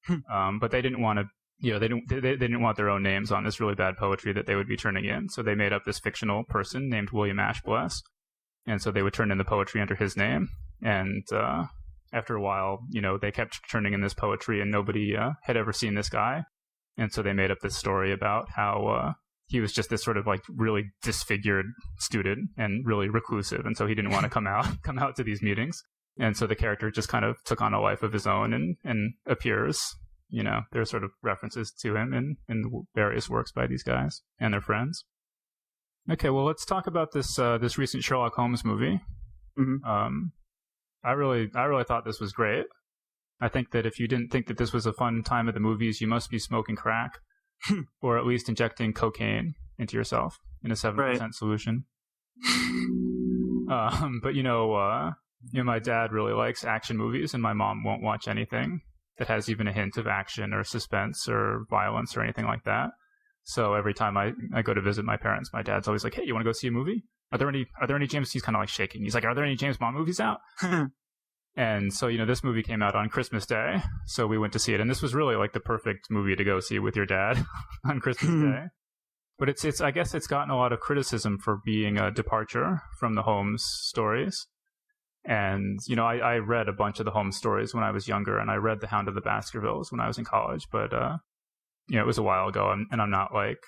C: But they didn't want to, you know, they didn't want their own names on this really bad poetry that they would be turning in. So they made up this fictional person named William Ashbless. and so they would turn in the poetry under his name. And after a while, they kept turning in this poetry, and nobody had ever seen this guy. And so they made up this story about how he was just this sort of like really disfigured student and really reclusive, and so he didn't want to come out to these meetings. And so the character just kind of took on a life of his own and appears. There's sort of references to him in various works by these guys and their friends. Okay, well, let's talk about this recent Sherlock Holmes movie.
D: Mm-hmm.
C: I really thought this was great. I think that if you didn't think that this was a fun time at the movies, you must be smoking crack, or at least injecting cocaine into yourself in a 7% solution. But my dad really likes action movies, and my mom won't watch anything that has even a hint of action or suspense or violence or anything like that. So every time I go to visit my parents, my dad's always like, "Hey, you want to go see a movie? Are there any James?" He's kind of like shaking. He's like, "Are there any James Bond movies out?" And so this movie came out on Christmas Day, so we went to see it, and this was really like the perfect movie to go see with your dad on Christmas Day. But it's I guess it's gotten a lot of criticism for being a departure from the Holmes stories. And, I read a bunch of the Holmes stories when I was younger, and I read The Hound of the Baskervilles when I was in college, but, it was a while ago, and I'm not, like,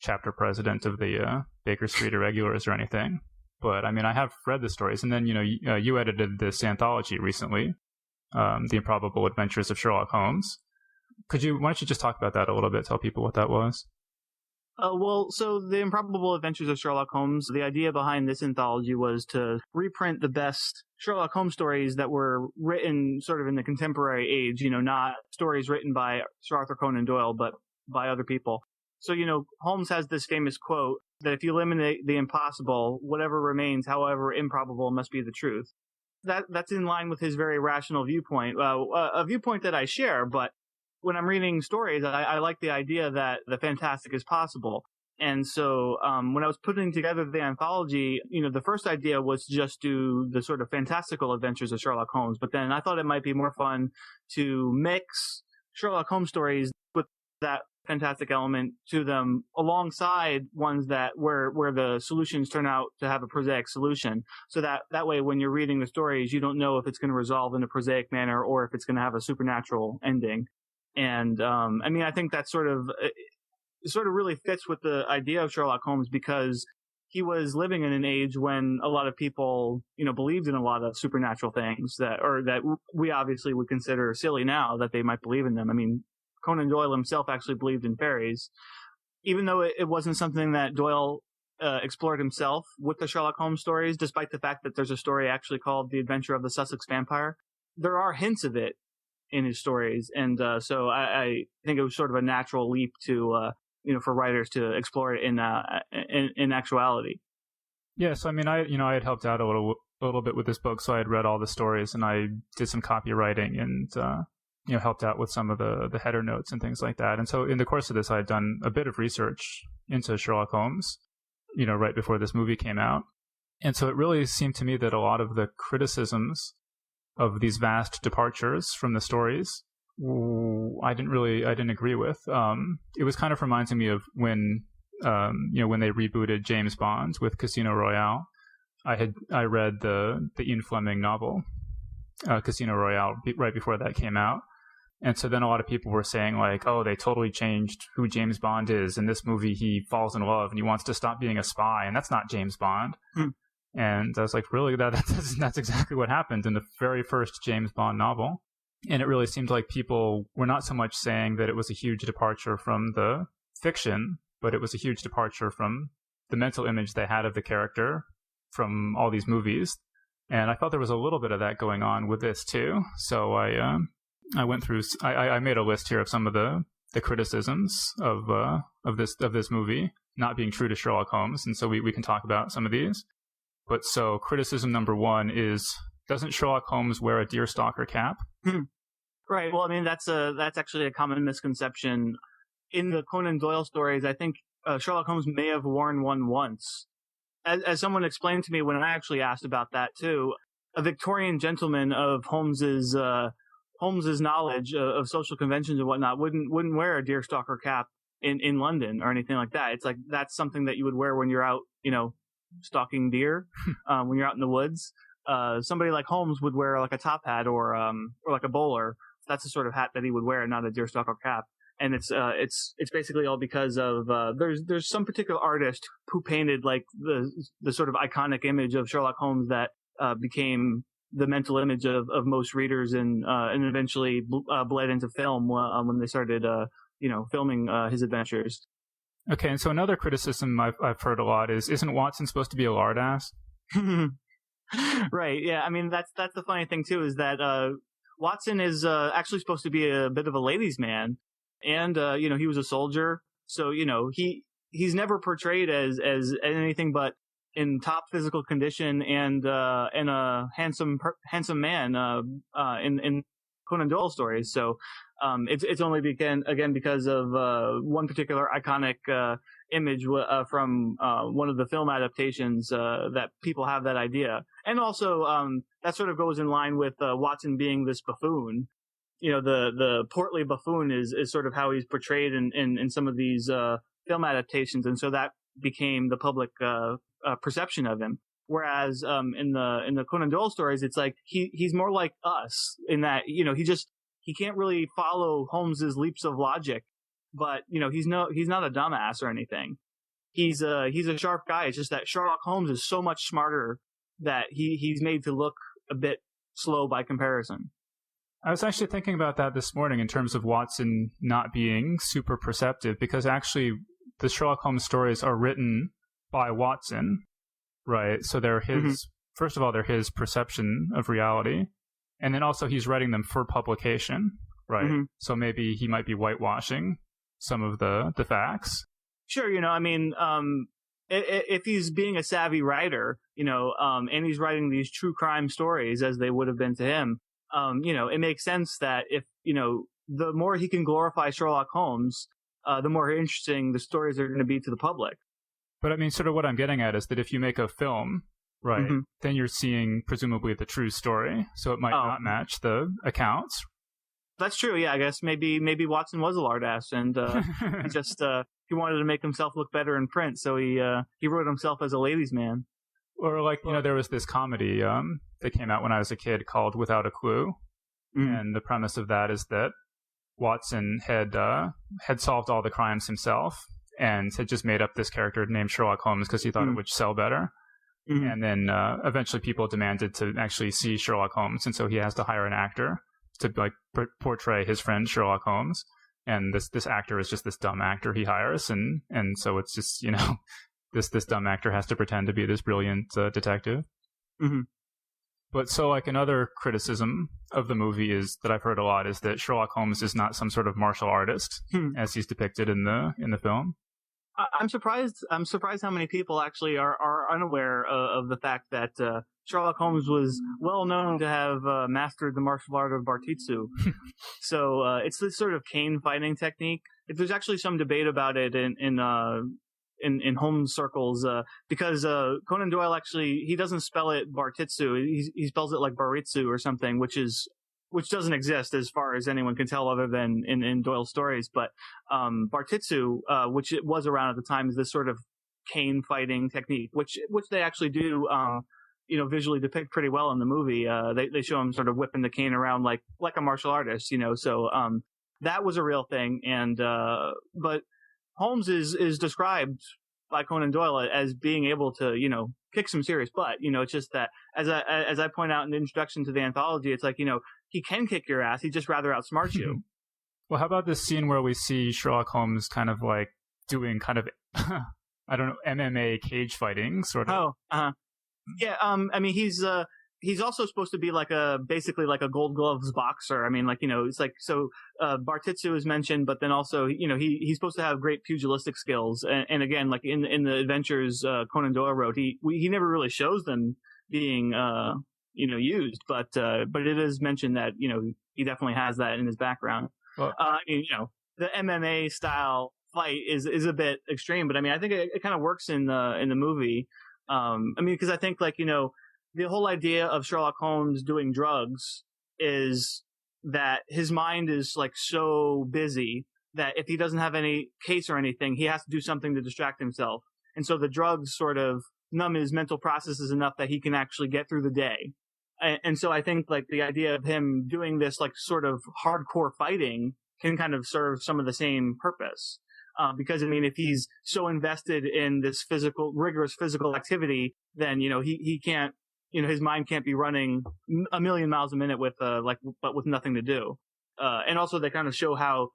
C: chapter president of the Baker Street Irregulars or anything. But, I mean, I have read the stories, and then, you edited this anthology recently, The Improbable Adventures of Sherlock Holmes. Why don't you just talk about that a little bit, tell people what that was?
D: So The Improbable Adventures of Sherlock Holmes, the idea behind this anthology was to reprint the best Sherlock Holmes stories that were written sort of in the contemporary age, not stories written by Sir Arthur Conan Doyle, but by other people. So, Holmes has this famous quote that if you eliminate the impossible, whatever remains, however improbable, must be the truth. That's in line with his very rational viewpoint, a viewpoint that I share, but when I'm reading stories, I like the idea that the fantastic is possible. And so when I was putting together the anthology, the first idea was to just do the sort of fantastical adventures of Sherlock Holmes. But then I thought it might be more fun to mix Sherlock Holmes stories with that fantastic element to them alongside ones that where the solutions turn out to have a prosaic solution. So that way, when you're reading the stories, you don't know if it's going to resolve in a prosaic manner or if it's going to have a supernatural ending. And, I think that sort of really fits with the idea of Sherlock Holmes because he was living in an age when a lot of people, believed in a lot of supernatural things that we obviously would consider silly now that they might believe in them. I mean, Conan Doyle himself actually believed in fairies, even though it wasn't something that Doyle explored himself with the Sherlock Holmes stories, despite the fact that there's a story actually called The Adventure of the Sussex Vampire. There are hints of it in his stories, and so I think it was sort of a natural leap to for writers to explore it in actuality.
C: Yeah, so I had helped out a little bit with this book, so I had read all the stories, and I did some copywriting and helped out with some of the header notes and things like that. And so in the course of this, I had done a bit of research into Sherlock Holmes, right before this movie came out, and so it really seemed to me that a lot of the criticisms of these vast departures from the stories, I didn't agree with. It was kind of reminding me of when they rebooted James Bond with Casino Royale. I read the Ian Fleming novel, Casino Royale, right before that came out. And so then a lot of people were saying like, oh, they totally changed who James Bond is. In this movie, he falls in love and he wants to stop being a spy, and that's not James Bond. And I was like, really? That's exactly what happened in the very first James Bond novel. And it really seemed like people were not so much saying that it was a huge departure from the fiction, but it was a huge departure from the mental image they had of the character from all these movies. And I felt there was a little bit of that going on with this too. So I went through. I made a list here of some of the criticisms of this movie not being true to Sherlock Holmes, and so we can talk about some of these. But so criticism number one is, doesn't Sherlock Holmes wear a deerstalker cap?
D: Right. Well, that's actually a common misconception. In the Conan Doyle stories, I think Sherlock Holmes may have worn one once. As someone explained to me when I actually asked about that too, a Victorian gentleman of Holmes's knowledge of social conventions and whatnot wouldn't wear a deerstalker cap in London or anything like that. It's like that's something that you would wear when you're out, stalking deer when you're out in the woods. Somebody like Holmes would wear like a top hat or like a bowler. That's the sort of hat that he would wear, not a deerstalker cap. And it's basically all because of there's some particular artist who painted like the sort of iconic image of Sherlock Holmes that became the mental image of most readers and eventually bled into film when they started filming his adventures.
C: Okay, and so another criticism I've heard a lot is, isn't Watson supposed to be a lard ass?
D: Right. Yeah. I mean, that's the funny thing too, is that Watson is actually supposed to be a bit of a ladies' man, and he was a soldier, so he's never portrayed as anything but in top physical condition and a handsome man in Conan Doyle stories. So it's only again because of one particular iconic image from one of the film adaptations that people have that idea. And also that sort of goes in line with Watson being this buffoon. The portly buffoon is sort of how he's portrayed in some of these film adaptations, and so that became the public perception of him. Whereas in the Conan Doyle stories, it's like he's more like us in that he can't really follow Holmes's leaps of logic, but he's not a dumbass or anything. He's a sharp guy. It's just that Sherlock Holmes is so much smarter that he's made to look a bit slow by comparison.
C: I was actually thinking about that this morning in terms of Watson not being super perceptive, because actually the Sherlock Holmes stories are written by Watson, right? So they're his, first of all, they're his perception of reality. And then also he's writing them for publication, right? Mm-hmm. So maybe he might be whitewashing some of the facts.
D: Sure, if he's being a savvy writer, and he's writing these true crime stories as they would have been to him, it makes sense that if, the more he can glorify Sherlock Holmes, the more interesting the stories are going to be to the public.
C: But I mean, sort of what I'm getting at is that if you make a film, right, then you're seeing presumably the true story, so it might not match the accounts.
D: That's true. Yeah, I guess maybe Watson was a lard ass, and he just he wanted to make himself look better in print, so he wrote himself as a ladies' man.
C: Or like there was this comedy that came out when I was a kid called Without a Clue, and the premise of that is that Watson had solved all the crimes himself and had just made up this character named Sherlock Holmes because he thought it would sell better. And then eventually people demanded to actually see Sherlock Holmes, and so he has to hire an actor to portray his friend Sherlock Holmes. And this actor is just this dumb actor he hires, and so it's just this dumb actor has to pretend to be this brilliant detective. But so like another criticism of the movie is that I've heard a lot is that Sherlock Holmes is not some sort of martial artist as he's depicted in the film.
D: I'm surprised how many people actually are unaware of the fact that Sherlock Holmes was well known to have mastered the martial art of Bartitsu. So it's this sort of cane fighting technique. There's actually some debate about it in Holmes circles because Conan Doyle actually he doesn't spell it Bartitsu. He spells it like Baritsu or something, which doesn't exist as far as anyone can tell other than in Doyle's stories. But Bartitsu, which it was around at the time, is this sort of cane fighting technique, which they actually do visually depict pretty well in the movie. They show him sort of whipping the cane around like a martial artist, so that was a real thing. And but Holmes is described by Conan Doyle as being able to kick some serious butt. It's just that as I point out in the introduction to the anthology, it's like he can kick your ass, he'd just rather outsmart you.
C: Well, how about this scene where we see Sherlock Holmes kind of like doing kind of I don't know, MMA cage fighting sort of.
D: Yeah, I mean, he's also supposed to be basically like a Gold Gloves boxer. I mean, it's like, so, Bartitsu is mentioned, but then also, he's supposed to have great pugilistic skills. And again, like in the adventures, Conan Doyle wrote, he never really shows them being, used, but it is mentioned that, he definitely has that in his background. Well, the MMA style fight is a bit extreme, but I mean, I think it kind of works in the movie. Because I think the whole idea of Sherlock Holmes doing drugs is that his mind is so busy that if he doesn't have any case or anything, he has to do something to distract himself. And so the drugs sort of numb his mental processes enough that he can actually get through the day. And so I think like the idea of him doing this like sort of hardcore fighting can kind of serve some of the same purpose. Because I mean, if he's so invested in this rigorous physical activity, then, he can't, his mind can't be running a million miles a minute but with nothing to do. And also they kind of show how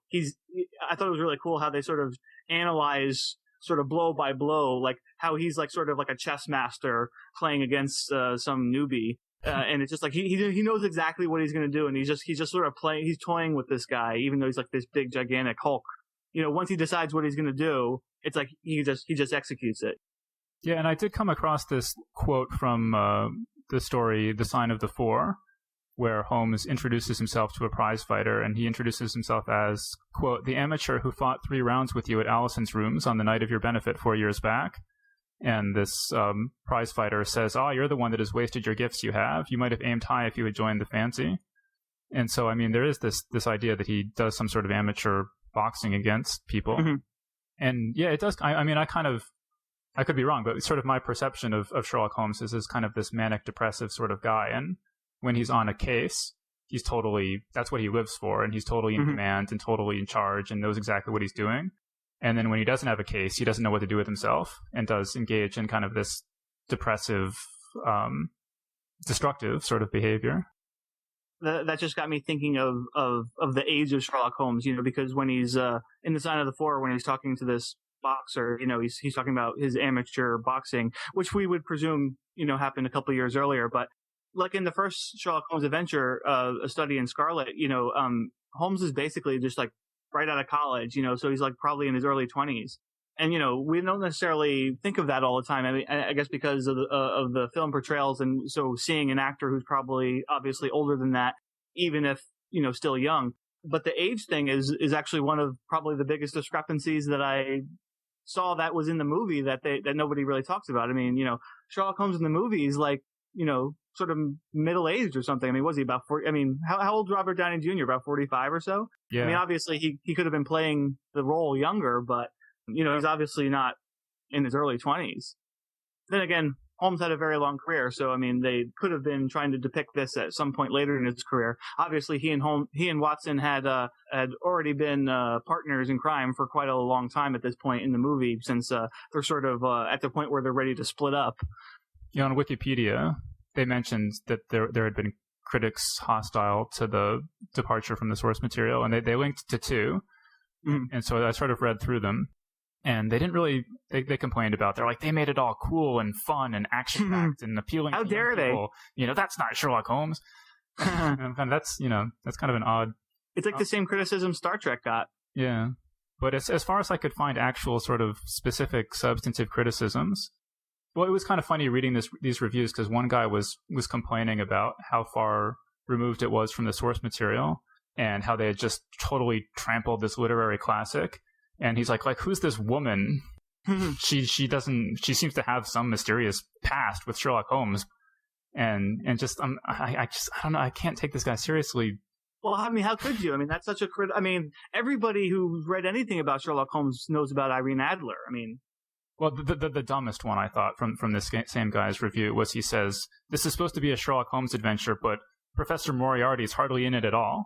D: I thought it was really cool how they sort of analyze sort of blow by blow, like how he's like sort of like a chess master playing against some newbie. And it's just like he knows exactly what he's going to do, and he's just sort of he's toying with this guy, even though he's like this big gigantic Hulk. Once he decides what he's going to do, it's like he just executes it.
C: Yeah, and I did come across this quote from the story The Sign of the Four, where Holmes introduces himself to a prize fighter, and he introduces himself as, quote, "the amateur who fought 3 rounds with you at Allison's rooms on the night of your benefit 4 years back." And this prize fighter says, "Oh, you're the one that has wasted your gifts you have. You might have aimed high if you had joined the fancy." And so, I mean, there is this idea that he does some sort of amateur boxing against people. Mm-hmm. And yeah, it does. I could be wrong, but sort of my perception of Sherlock Holmes is kind of this manic depressive sort of guy. And when he's on a case, that's what he lives for. And he's totally in command and totally in charge and knows exactly what he's doing. And then when he doesn't have a case, he doesn't know what to do with himself and does engage in kind of this depressive, destructive sort of behavior.
D: That just got me thinking of the age of Sherlock Holmes, because when he's in The Sign of the Four, when he's talking to this boxer, he's talking about his amateur boxing, which we would presume, happened a couple of years earlier. But like in the first Sherlock Holmes adventure, A Study in Scarlet, Holmes is basically just like right out of college, so he's like probably in his early 20s. And, we don't necessarily think of that all the time. I mean, I guess because of the film portrayals. And so seeing an actor who's probably obviously older than that, even if, still young. But the age thing is actually one of probably the biggest discrepancies that I saw that was in the movie that nobody really talks about. I mean, Sherlock Holmes in the movie is like, sort of middle-aged or something. I mean, was he about 40? I mean, how old Robert Downey Jr.? About 45 or so?
C: Yeah.
D: I mean, obviously he could have been playing the role younger, but, he's obviously not in his early 20s. Then again, Holmes had a very long career, so, I mean, they could have been trying to depict this at some point later in his career. Obviously, he and Watson had already been partners in crime for quite a long time at this point in the movie, since they're sort of at the point where they're ready to split up.
C: On Wikipedia, they mentioned that there had been critics hostile to the departure from the source material, and they linked to 2. Mm-hmm. And so I sort of read through them, and they didn't really, they complained about, they're like, they made it all cool and fun and action-packed and appealing.
D: How
C: to
D: dare
C: people. That's not Sherlock Holmes. And that's kind of an odd.
D: It's like the same criticism Star Trek got.
C: Yeah. But as far as I could find actual sort of specific substantive criticisms, well, it was kind of funny reading these reviews, because one guy was complaining about how far removed it was from the source material and how they had just totally trampled this literary classic. And he's like, who's this woman? She seems to have some mysterious past with Sherlock Holmes. And just, I don't know, I can't take this guy seriously.
D: Well, I mean, how could you? I mean, that's such a I mean, everybody who's read anything about Sherlock Holmes knows about Irene Adler. I mean,
C: well, the dumbest one I thought from this same guy's review was, he says, "This is supposed to be a Sherlock Holmes adventure, but Professor Moriarty is hardly in it at all."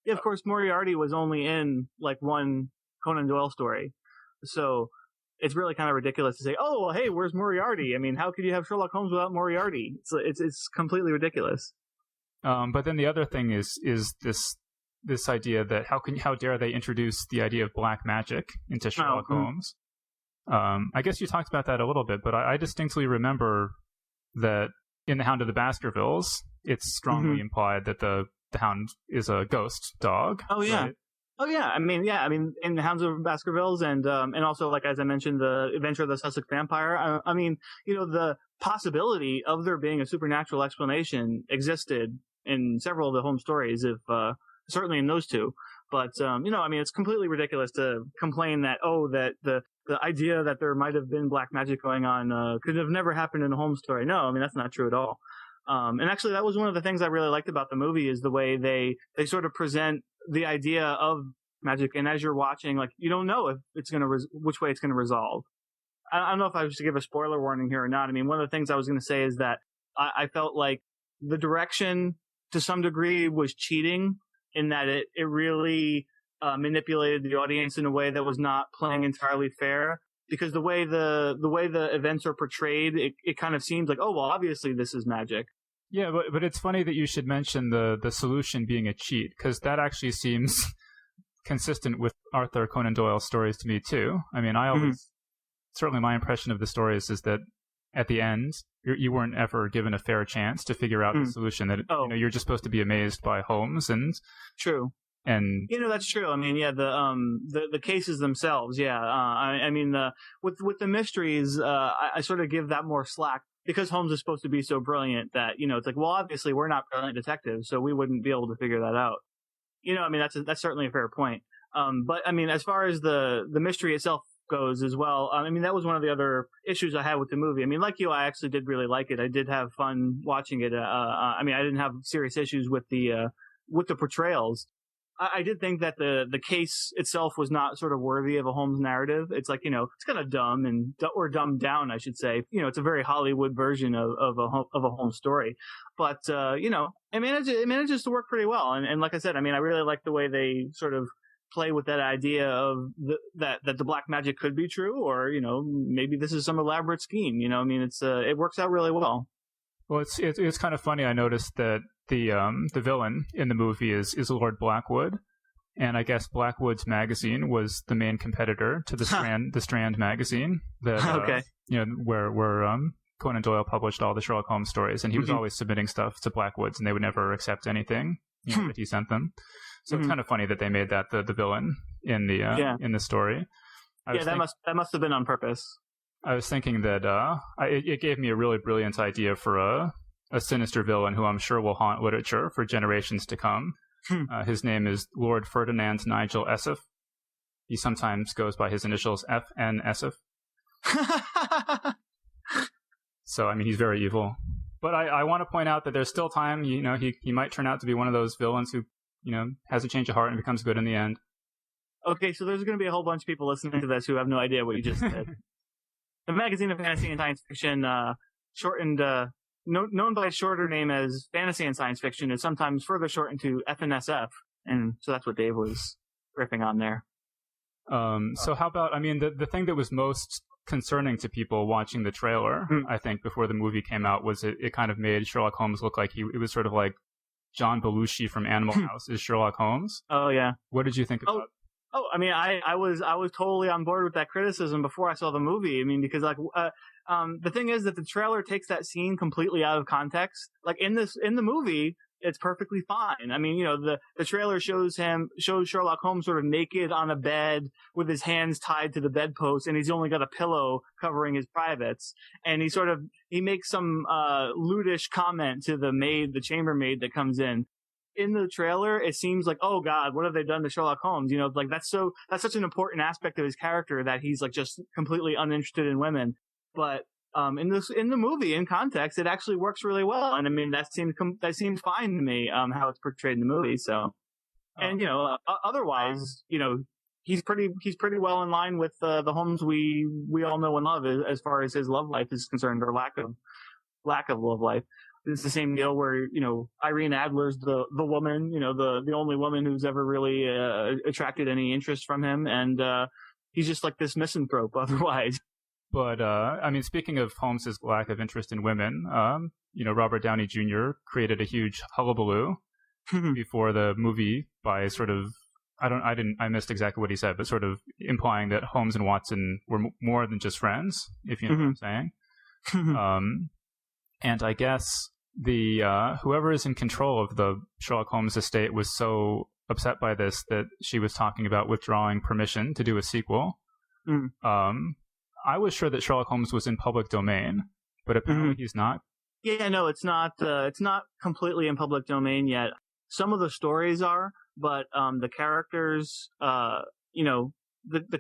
D: Yeah, of course, Moriarty was only in like one Conan Doyle story, so it's really kind of ridiculous to say, "Oh, well, hey, where's Moriarty?" I mean, how could you have Sherlock Holmes without Moriarty? It's completely ridiculous.
C: But then the other thing is this idea that how dare they introduce the idea of black magic into Sherlock Holmes? I guess you talked about that a little bit, but I distinctly remember that in The Hound of the Baskervilles, it's strongly implied that the Hound is a ghost dog.
D: Oh yeah.
C: Right?
D: Oh yeah. I mean, in The Hounds of Baskervilles, and also, like, as I mentioned, the Adventure of the Sussex Vampire. I mean, the possibility of there being a supernatural explanation existed in several of the Holmes stories, certainly in those 2. But, I mean, it's completely ridiculous to complain that, that the idea that there might have been black magic going on could have never happened in a Holmes story. No, I mean, that's not true at all. And actually, that was one of the things I really liked about the movie, is the way they sort of present the idea of magic. And as you're watching, like, you don't know if it's going to which way it's going to resolve. I don't know if I was to give a spoiler warning here or not. I mean, one of the things I was going to say is that I felt like the direction to some degree was cheating in that it really manipulated the audience in a way that was not playing entirely fair. Because the way the events are portrayed, it kind of seems like, oh, well, obviously this is magic.
C: Yeah, but it's funny that you should mention the solution being a cheat, because that actually seems consistent with Arthur Conan Doyle's stories to me, too. I mean, I always, certainly my impression of the stories is that at the end, you weren't ever given a fair chance to figure out the solution, that you're just supposed to be amazed by Holmes and...
D: True.
C: And
D: that's true. I mean, yeah, the cases themselves, yeah. I mean, with the mysteries, I sort of give that more slack because Holmes is supposed to be so brilliant that it's like, well, obviously we're not brilliant detectives, so we wouldn't be able to figure that out. I mean, that's certainly a fair point. But I mean, as far as the mystery itself goes as well, I mean, that was one of the other issues I had with the movie. I mean, like you, I actually did really like it. I did have fun watching it. I mean, I didn't have serious issues with the portrayals. I did think that the case itself was not sort of worthy of a Holmes narrative. It's like, it's kind of dumb or dumbed down, I should say. It's a very Hollywood version of a Holmes story. But, it manages to work pretty well. And like I said, I mean, I really like the way they sort of play with that idea of that the black magic could be true, or, maybe this is some elaborate scheme. I mean, it works out really well.
C: Well, it's kind of funny. I noticed that the villain in the movie is Lord Blackwood, and I guess Blackwood's magazine was the main competitor to the Strand magazine that where Conan Doyle published all the Sherlock Holmes stories, and he was always submitting stuff to Blackwood's, and they would never accept anything that he sent them. So it's kind of funny that they made that the villain in the story.
D: That must have been on purpose.
C: I was thinking that it gave me a really brilliant idea for a sinister villain who I'm sure will haunt literature for generations to come. His name is Lord Ferdinand Nigel Esseff. He sometimes goes by his initials F.N. Esseff. So, I mean, he's very evil. But I want to point out that there's still time. He might turn out to be one of those villains who, has a change of heart and becomes good in the end.
D: Okay, so there's going to be a whole bunch of people listening to this who have no idea what you just said. The magazine of fantasy and science fiction, shortened, known by a shorter name as Fantasy and Science Fiction, is sometimes further shortened to FNSF, and so that's what Dave was riffing on there.
C: So how about, I mean, the thing that was most concerning to people watching the trailer, I think, before the movie came out, was it kind of made Sherlock Holmes look like it was sort of like John Belushi from Animal House is Sherlock Holmes.
D: Oh, yeah.
C: What did you think about it?
D: Oh, I mean, I was totally on board with that criticism before I saw the movie. I mean, because the thing is that the trailer takes that scene completely out of context. Like in the movie, it's perfectly fine. I mean, the trailer shows Sherlock Holmes sort of naked on a bed with his hands tied to the bedpost, and he's only got a pillow covering his privates. And he makes some lewdish comment to the chambermaid that comes in. In the trailer, it seems like, oh God, what have they done to Sherlock Holmes? Like that's such an important aspect of his character that he's like just completely uninterested in women. But in the movie, in context, it actually works really well. And I mean, that seems fine to me. How it's portrayed in the movie. So, and otherwise, he's pretty well in line with the Holmes we all know and love as far as his love life is concerned, or lack of love life. It's the same deal where, Irene Adler's the woman, the only woman who's ever really attracted any interest from him. And he's just like this misanthrope otherwise.
C: But, I mean, speaking of Holmes's lack of interest in women, Robert Downey Jr. created a huge hullabaloo before the movie by sort of, I missed exactly what he said, but sort of implying that Holmes and Watson were more than just friends, if you know what I'm saying. And I guess whoever is in control of the Sherlock Holmes estate was so upset by this that she was talking about withdrawing permission to do a sequel. I was sure that Sherlock Holmes was in public domain, but apparently he's not.
D: Yeah, no, it's not. It's not completely in public domain yet. Some of the stories are, but the characters, the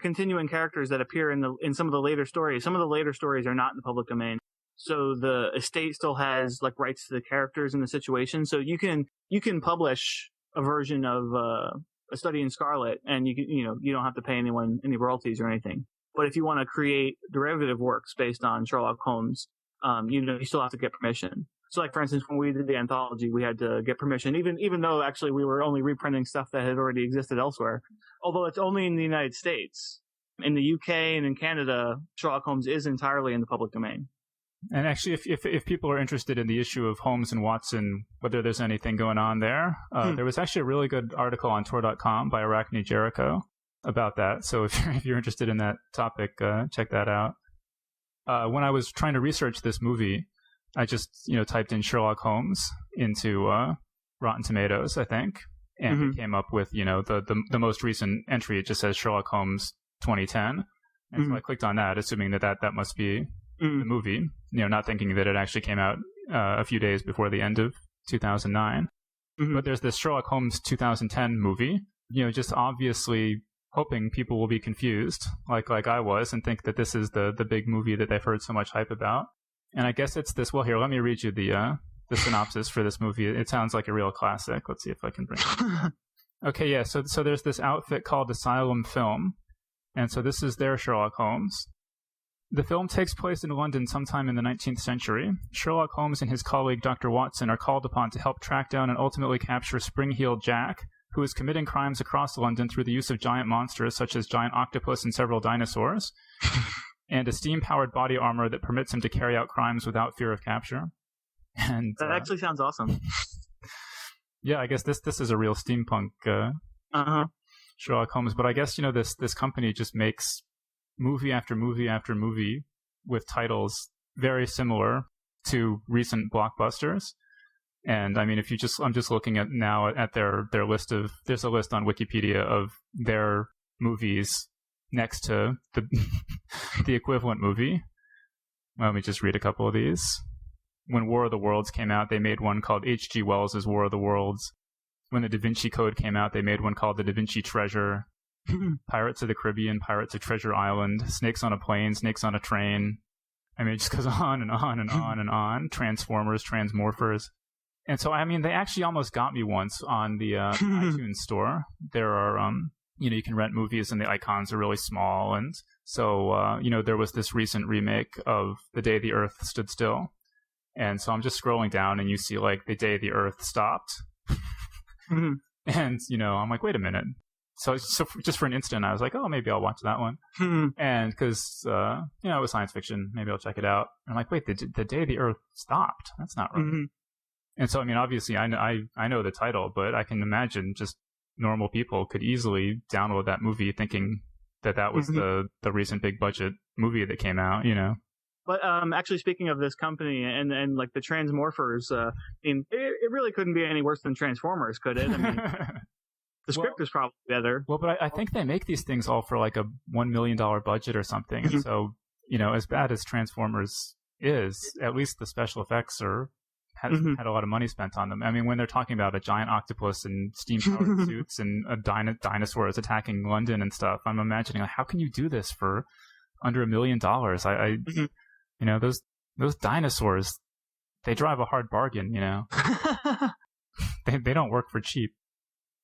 D: continuing characters that appear in some of the later stories are not in the public domain. So the estate still has like rights to the characters and the situation. So you can publish a version of A Study in Scarlet, and you don't have to pay anyone any royalties or anything. But if you want to create derivative works based on Sherlock Holmes, you still have to get permission. So, like, for instance, when we did the anthology, we had to get permission, even though actually we were only reprinting stuff that had already existed elsewhere. Although it's only in the United States. In the UK and in Canada, Sherlock Holmes is entirely in the public domain.
C: And actually, if people are interested in the issue of Holmes and Watson, whether there's anything going on there, there was actually a really good article on Tor.com by Arachne Jericho about that. So if you're interested in that topic, check that out. When I was trying to research this movie, I just typed in Sherlock Holmes into Rotten Tomatoes, I think, and it came up with the most recent entry. It just says Sherlock Holmes 2010, and so I clicked on that, assuming that must be the movie, not thinking that it actually came out a few days before the end of 2009. But there's this Sherlock Holmes 2010 movie, just obviously hoping people will be confused, like I was, and think that this is the big movie that they've heard so much hype about. And I guess it's this. Well, here, let me read you the synopsis for this movie. It sounds like a real classic. Let's see if I can bring it. Okay, yeah. So there's this outfit called Asylum Film, and so this is their Sherlock Holmes. The film takes place in London sometime in the 19th century. Sherlock Holmes and his colleague Dr. Watson are called upon to help track down and ultimately capture Spring-Heeled Jack, who is committing crimes across London through the use of giant monsters such as giant octopus and several dinosaurs, and a steam-powered body armor that permits him to carry out crimes without fear of capture. And
D: that actually sounds awesome.
C: Yeah, I guess this is a real steampunk Sherlock Holmes. But I guess this company just makes movie after movie after movie with titles very similar to recent blockbusters. And I mean, I'm just looking at now at their list of, there's a list on Wikipedia of their movies next to the equivalent movie. Let me just read a couple of these. When War of the Worlds came out, they made one called H.G. Wells' War of the Worlds. When the Da Vinci Code came out, they made one called The Da Vinci Treasure. Pirates of the Caribbean, Pirates of Treasure Island, Snakes on a Plane, Snakes on a Train. I mean, it just goes on and on and on and on. Transformers, Transmorphers. And so, I mean, they actually almost got me once on the iTunes store. There are, you can rent movies and the icons are really small. And so, there was this recent remake of The Day the Earth Stood Still. And so I'm just scrolling down and you see, like, The Day the Earth Stopped. And, I'm like, wait a minute. So just for an instant, I was like, oh, maybe I'll watch that one. And because, it was science fiction, maybe I'll check it out. And I'm like, wait, the Day the Earth Stopped? That's not right. And so, I mean, obviously, I know the title, but I can imagine just normal people could easily download that movie thinking that was the recent big budget movie that came out,
D: But actually, speaking of this company and like the Transmorphers, it really couldn't be any worse than Transformers, could it? I mean, the script is probably better.
C: Well, but I think they make these things all for like a $1 million budget or something. And so, as bad as Transformers is, at least the special effects had a lot of money spent on them. I mean, when they're talking about a giant octopus and steam-powered suits and a dinosaurs attacking London and stuff, I'm imagining, like, how can you do this for under $1 million? Those dinosaurs, they drive a hard bargain, They don't work for cheap.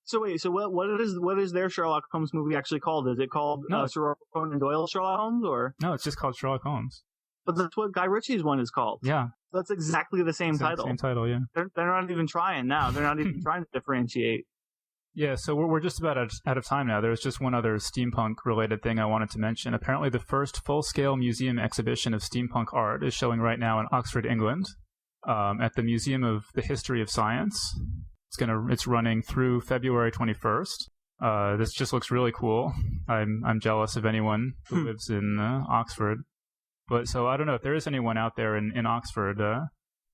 D: So wait, what is their Sherlock Holmes movie actually called? Is it called Sir Conan Doyle Sherlock Holmes, or?
C: No, it's just called Sherlock Holmes.
D: But that's what Guy Ritchie's one is called.
C: Yeah.
D: That's exactly the same title.
C: Same title, yeah.
D: They're not even trying now. They're not even trying to differentiate.
C: Yeah, so we're just about out of time now. There's just one other steampunk-related thing I wanted to mention. Apparently the first full-scale museum exhibition of steampunk art is showing right now in Oxford, England, at the Museum of the History of Science. It's running through February 21st. This just looks really cool. I'm jealous of anyone who lives in Oxford. But so I don't know if there is anyone out there in Oxford.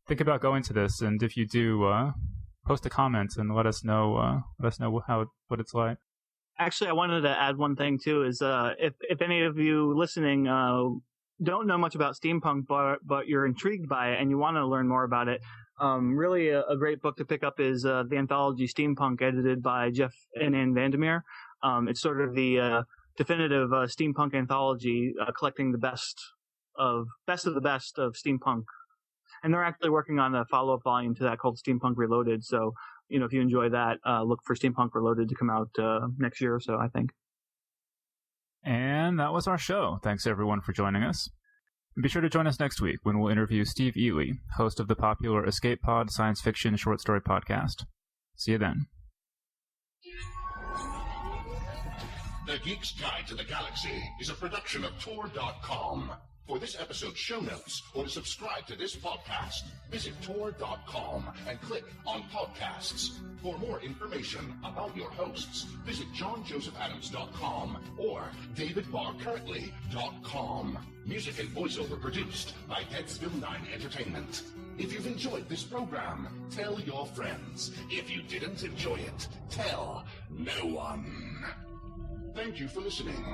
C: Think about going to this, and if you do, post a comment and let us know what it's like.
D: Actually, I wanted to add one thing too. Is if any of you listening don't know much about steampunk, but you're intrigued by it and you want to learn more about it, really a great book to pick up is the anthology Steampunk, edited by Jeff and Ann Vandermeer. It's sort of the definitive steampunk anthology, collecting the best of the best of steampunk. And they're actually working on a follow-up volume to that called Steampunk Reloaded. So, if you enjoy that, look for Steampunk Reloaded to come out next year or so, I think.
C: And that was our show. Thanks everyone for joining us. And be sure to join us next week when we'll interview Steve Ely, host of the popular Escape Pod science fiction short story podcast. See you then.
B: The Geek's Guide to the Galaxy is a production of Tor.com. For this episode's show notes or to subscribe to this podcast, visit Tor.com and click on Podcasts. For more information about your hosts, visit JohnJosephAdams.com or DavidBarrCurrently.com. Music and voiceover produced by Deadsville 9 Entertainment. If you've enjoyed this program, tell your friends. If you didn't enjoy it, tell no one. Thank you for listening.